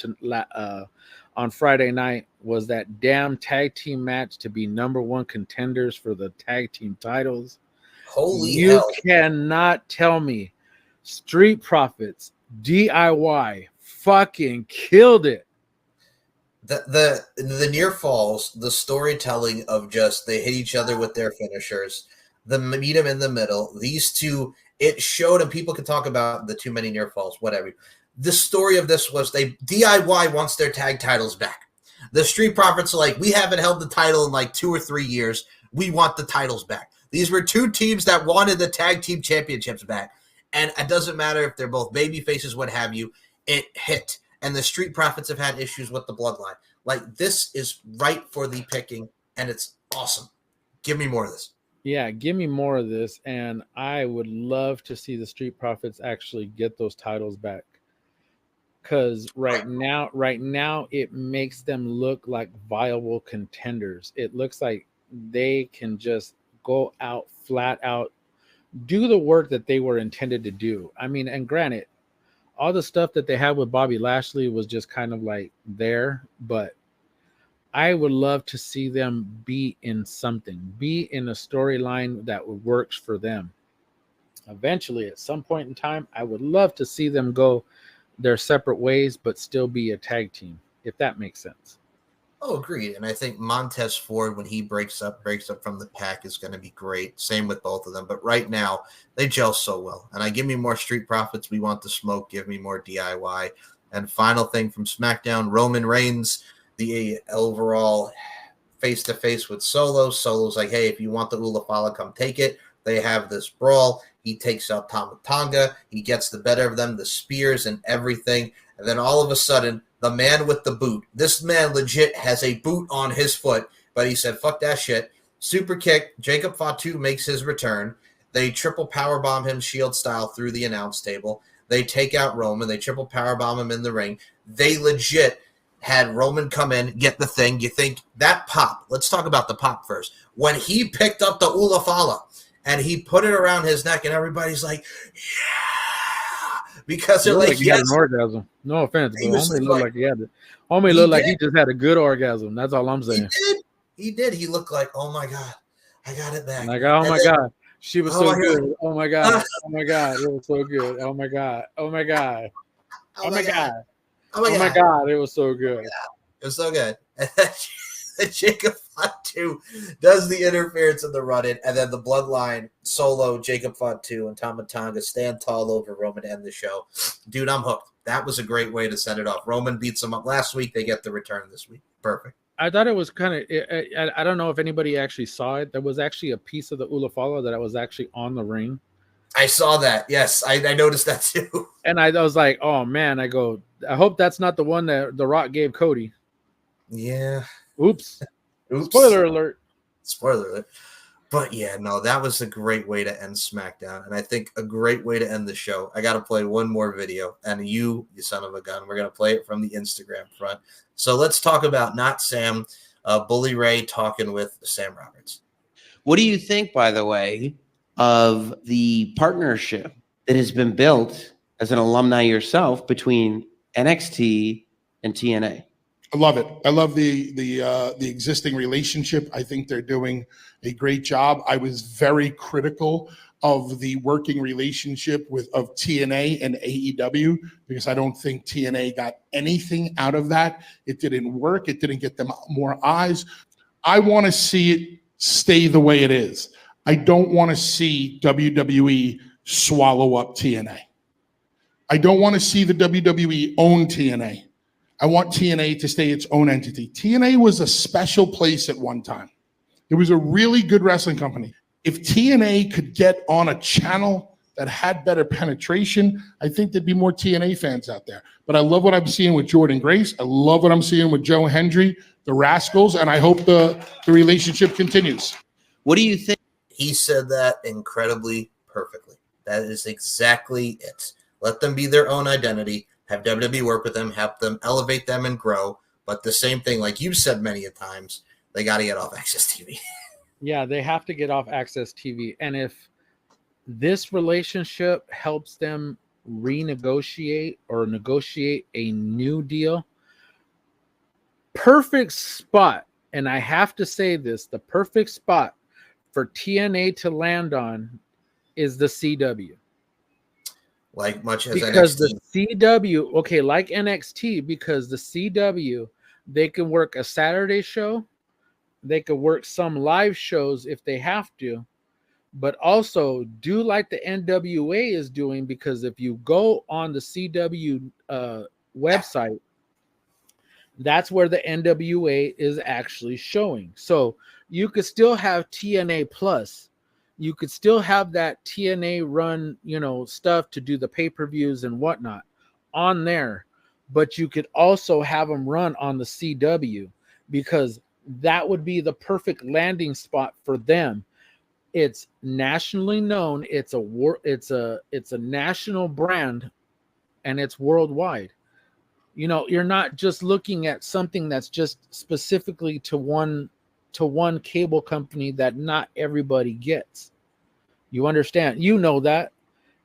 on Friday night was that damn tag team match to be number one contenders for the tag team titles. Holy hell. You cannot tell me Street Profits, DIY, fucking killed it. The near falls, the storytelling of just they hit each other with their finishers, the meet them in the middle. These two, it showed, and people can talk about the too many near falls, whatever. The story of this was they DIY wants their tag titles back. The Street Profits are like, we haven't held the title in like 2 or 3 years. We want the titles back. These were two teams that wanted the tag team championships back. And it doesn't matter if they're both baby faces, what have you, it hit. And the Street Profits have had issues with the Bloodline. Like, this is right for the picking, and it's awesome. Give me more of this. Yeah, give me more of this. And I would love to see the Street Profits actually get those titles back. Because right now it makes them look like viable contenders. It looks like they can just go out flat out, do the work that they were intended to do. I mean, and granted, all the stuff that they had with Bobby Lashley was just kind of like there, but I would love to see them be in something, be in a storyline that works for them. Eventually, at some point in time, I would love to see them go their separate ways, but still be a tag team, if that makes sense. Oh, agreed. And I think Montez Ford, when he breaks up from the pack, is going to be great. Same with both of them. But right now, they gel so well. And I give me more Street Profits. We want the smoke. Give me more DIY. And final thing from SmackDown, Roman Reigns, the overall face-to-face with Solo. Solo's like, hey, if you want the Ula Fala, come take it. They have this brawl. He takes out Tama Tonga. He gets the better of them, the spears and everything. And then all of a sudden, the man with the boot. This man legit has a boot on his foot, but he said, fuck that shit. Super kick. Jacob Fatu makes his return. They triple powerbomb him Shield style through the announce table. They take out Roman. They triple powerbomb him in the ring. They legit had Roman come in, get the thing. You think that pop. Let's talk about the pop first. When he picked up the Ula Fala and he put it around his neck, and everybody's like, yeah. Because they're like, he had an orgasm. No offense, but homie looked like he had it. Homie looked like he just had a good orgasm. That's all I'm saying. He did. He looked like, oh my God, I got it back. Like, oh my God, she was so good. Oh my God, oh my God, it was so good. Oh my God, oh my God, oh my God, oh my God, it was so good. It was so good. And then Jacob Fatu does the interference in the run-in, and then the Bloodline, Solo, Jacob Fatu, and Tama Tonga stand tall over Roman to end the show. Dude, I'm hooked. That was a great way to set it off. Roman beats him up last week. They get the return this week. Perfect. I thought it was kind of, I don't know if anybody actually saw it. There was actually a piece of the Ula Fala that was actually on the ring. I saw that. Yes, I noticed that too. And I was like, oh man, I hope that's not the one that The Rock gave Cody. Yeah. Oops. Spoiler alert. Spoiler alert. But yeah, no, that was a great way to end SmackDown. And I think a great way to end the show. I got to play one more video. And you son of a gun, we're going to play it from the Instagram front. So let's talk about not Sam, Bully Ray talking with Sam Roberts. What do you think, by the way, of the partnership that has been built as an alumni yourself between NXT and TNA? I love it. I love the existing relationship. I think they're doing a great job. I was very critical of the working relationship of TNA and AEW because I don't think TNA got anything out of that. It didn't work. It didn't get them more eyes. I want to see it stay the way it is. I don't want to see WWE swallow up TNA. I don't want to see the WWE own TNA. I want TNA to stay its own entity. TNA was a special place at one time. It was a really good wrestling company. If TNA could get on a channel that had better penetration, I think there'd be more TNA fans out there. But I love what I'm seeing with Jordan Grace. I love what I'm seeing with Joe Hendry, the Rascals, and I hope the relationship continues. What do you think? He said that incredibly perfectly. That is exactly it. Let them be their own identity. Have WWE work with them, help them elevate them and grow. But the same thing, like you've said many a times, they got to get off Access TV. Yeah, they have to get off Access TV. And if this relationship helps them renegotiate or negotiate a new deal, perfect spot. And I have to say this, the perfect spot for TNA to land on is the CW. Like much as because NXT. the CW, okay, like NXT, because the CW They can work a Saturday show. They could work some live shows if they have to, but also do like the NWA is doing, because if you go on the CW website, that's where the NWA is actually showing. So you could still have TNA Plus. You could still have that TNA run, stuff to do the pay-per-views and whatnot on there, but you could also have them run on the CW, because that would be the perfect landing spot for them. It's nationally known. It's a national brand, and it's worldwide. You're not just looking at something that's just specifically to one cable company that not everybody gets. You understand? That.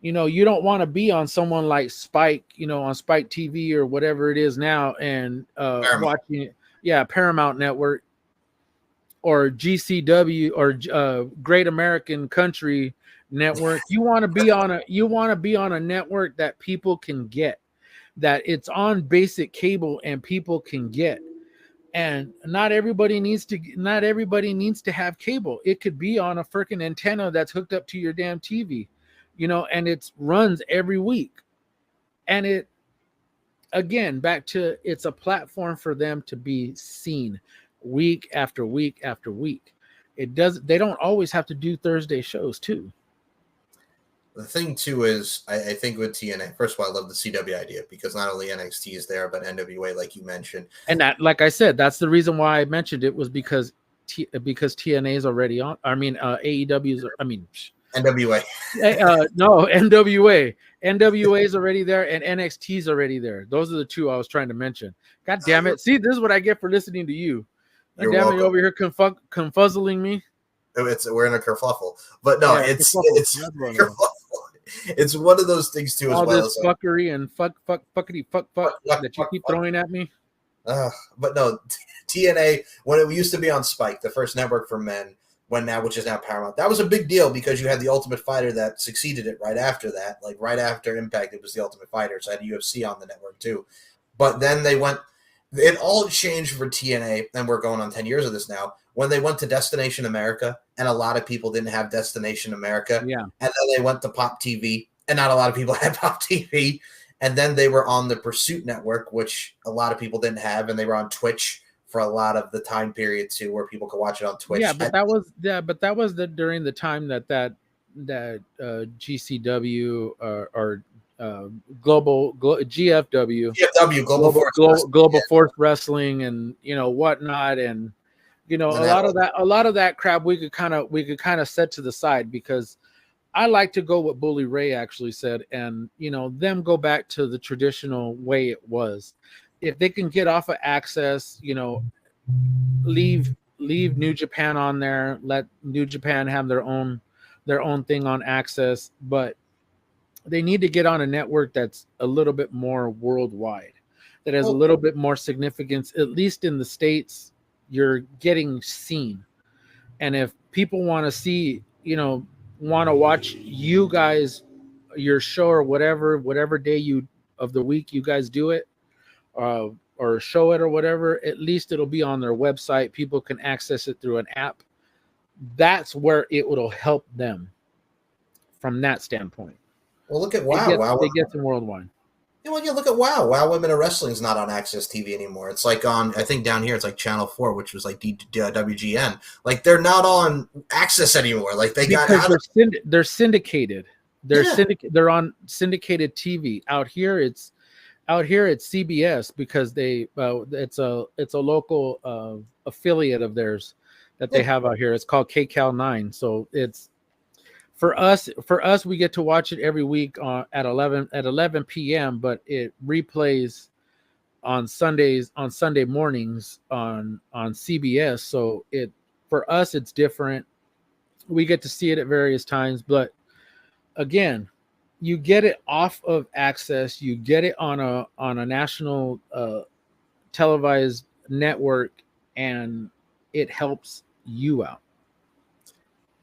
You don't want to be on someone like Spike, on Spike TV or whatever it is now, and watching it. Yeah, Paramount Network or GCW or Great American Country Network. You want to be on a network that people can get, that it's on basic cable and people can get. And not everybody needs to have cable. It could be on a freaking antenna that's hooked up to your damn TV, and it runs every week. And it, again, back to, it's a platform for them to be seen week after week after week. They don't always have to do Thursday shows too. The thing too is, I think with TNA, first of all, I love the CW idea, because not only NXT is there, but NWA, like you mentioned. And that, like I said, that's the reason why I mentioned it, was because TNA is already on. I mean, AEW's. I mean, NWA. No, NWA. NWA is already there, and NXT is already there. Those are the two I was trying to mention. God damn it! See, this is what I get for listening to you. God damn it, you're over here confuzzling me. We're in a kerfluffle, but no, yeah, it's kerfluffle. It's one of those things too. All as well. This fuckery and fuck that you keep throwing at me. But no, TNA, when it used to be on Spike, the first network for men, which is now Paramount, that was a big deal, because you had the Ultimate Fighter that succeeded it right after that. Like right after Impact, it was the Ultimate Fighter. So I had UFC on the network too. But then it all changed for TNA, and we're going on 10 years of this now, when they went to Destination America, and a lot of people didn't have Destination America. Yeah. And then they went to Pop TV, and not a lot of people had Pop TV. And then they were on the Pursuit Network, which a lot of people didn't have, and they were on Twitch for a lot of the time period too, where people could watch it on Twitch. Yeah, but that was during the time that GCW or global GFW Global Force Wrestling, and whatnot, and a lot of that crap we could kind of set to the side, because I like to go what Bully Ray actually said, and them go back to the traditional way it was. If they can get off of Access, leave New Japan on there, let New Japan have their own thing on Access, but they need to get on a network that's a little bit more worldwide, that has a little bit more significance. At least in the States, you're getting seen. And if people want to see, want to watch you guys, your show, or whatever day of the week you guys do it, or show it or whatever, at least it'll be on their website. People can access it through an app. That's where it will help them from that standpoint. Well, look at WoW. They get some worldwide. Look at WoW. WoW Women of Wrestling is not on Access TV anymore. It's like on, I think down here, it's like Channel 4, which was like WGN. Like, they're not on Access anymore. Like, they're syndicated. They're on syndicated TV. Out here it's CBS, because it's a local affiliate of theirs that they have out here. It's called KCAL 9. So it's for us, we get to watch it every week at 11 p.m. But it replays on Sunday mornings on CBS. So for us, it's different. We get to see it at various times, but again, you get it off of Access. You get it on a national televised network, and it helps you out.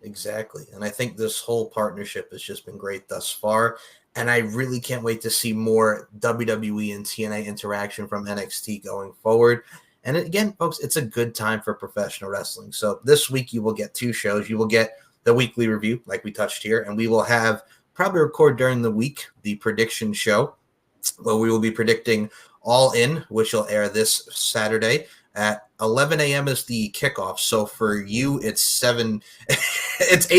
Exactly. And I think this whole partnership has just been great thus far. And I really can't wait to see more WWE and TNA interaction from NXT going forward. And again, folks, it's a good time for professional wrestling. So this week you will get 2 shows. You will get the weekly review, like we touched here, and we will have probably record during the week the prediction show, where we will be predicting All In, which will air this Saturday at 11 a.m. is the kickoff. So for you, it's 8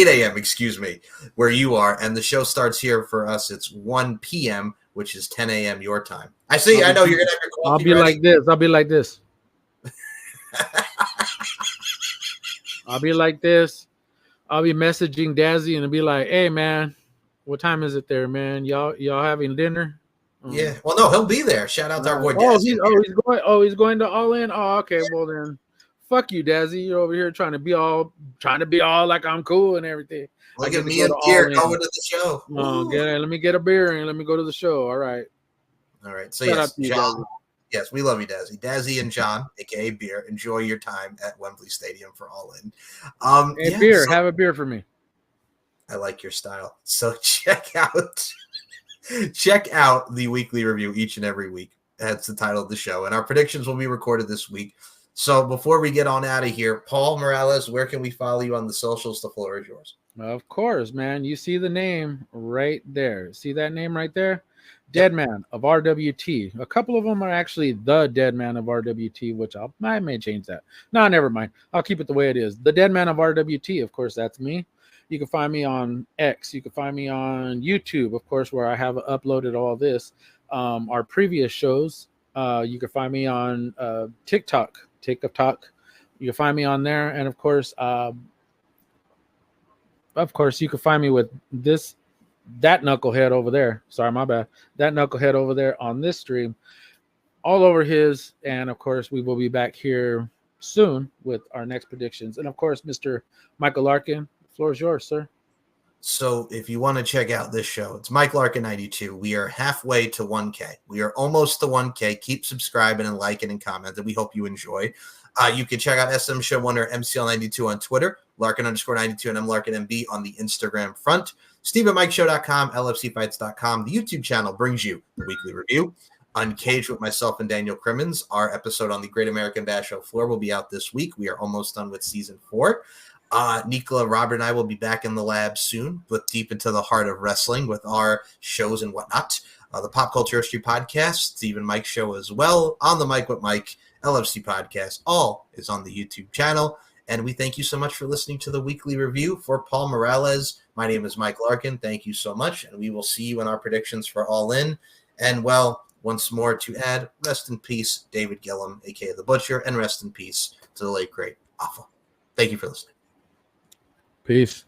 a.m. Excuse me, where you are, and the show starts here for us. It's 1 p.m., which is 10 a.m. your time. I see. I know you're gonna have your coffee. I'll be ready. like this. I'll be like this. I'll be like this. I'll be messaging Dazzy and be like, "Hey, man, what time is it there, man? Y'all having dinner?" Yeah. Well, no, he'll be there. Shout out to our boy Oh, Dazzy. he's going to All In. Oh, okay. Well then, fuck you, Dazzy. You're over here trying to be all like I'm cool and everything. Look at me and Pierre going to the show. Let me get a beer and let me go to the show. All right. All right. So Shout yes, out to you, John. Dazzy. Yes, we love you, Dazzy. Dazzy and John, aka Beer, enjoy your time at Wembley Stadium for All In. Hey, Beer, have a beer for me. I like your style. So check out the weekly review each and every week. That's the title of the show. And our predictions will be recorded this week. So before we get on out of here, Paul Morales, where can we follow you on the socials? The floor is yours. Of course, man. You see the name right there. See that name right there? Deadman of RWT. A couple of them are actually the Deadman of RWT, which I may change that. No, never mind. I'll keep it the way it is. The Deadman of RWT, of course, that's me. You can find me on X. You can find me on YouTube, of course, where I have uploaded all this. Our previous shows. You can find me on TikTok. You can find me on there, and of course, you can find me with that knucklehead over there. Sorry, my bad. That knucklehead over there on this stream, all over his. And of course, we will be back here soon with our next predictions. And of course, Mr. Michael Larkin, the floor is yours, sir. So if you want to check out this show, it's Mike Larkin 92. We are halfway to 1K. We are almost to 1K. Keep subscribing and liking and commenting. We hope you enjoy. You can check out SM Show 1 or MCL92 on Twitter, Larkin_92 and MLarkinMB on the Instagram front. Steve at MikeShow.com, LFCfights.com. The YouTube channel brings you the weekly review. Uncaged with myself and Daniel Crimmins. Our episode on the Great American Bash Show floor will be out this week. We are almost done with season 4. Nicola, Robert, and I will be back in the lab soon, with deep into the heart of wrestling with our shows and whatnot. The Pop Culture History Podcast, Steve and Mike Show as well. On the Mic with Mike, LFC Podcast, all is on the YouTube channel. And we thank you so much for listening to the weekly review. For Paul Morales, my name is Mike Larkin. Thank you so much. And we will see you in our predictions for All In. And, well, once more to add, rest in peace, David Gillum, a.k.a. The Butcher, and rest in peace to the late, great Alpha. Thank you for listening. Peace.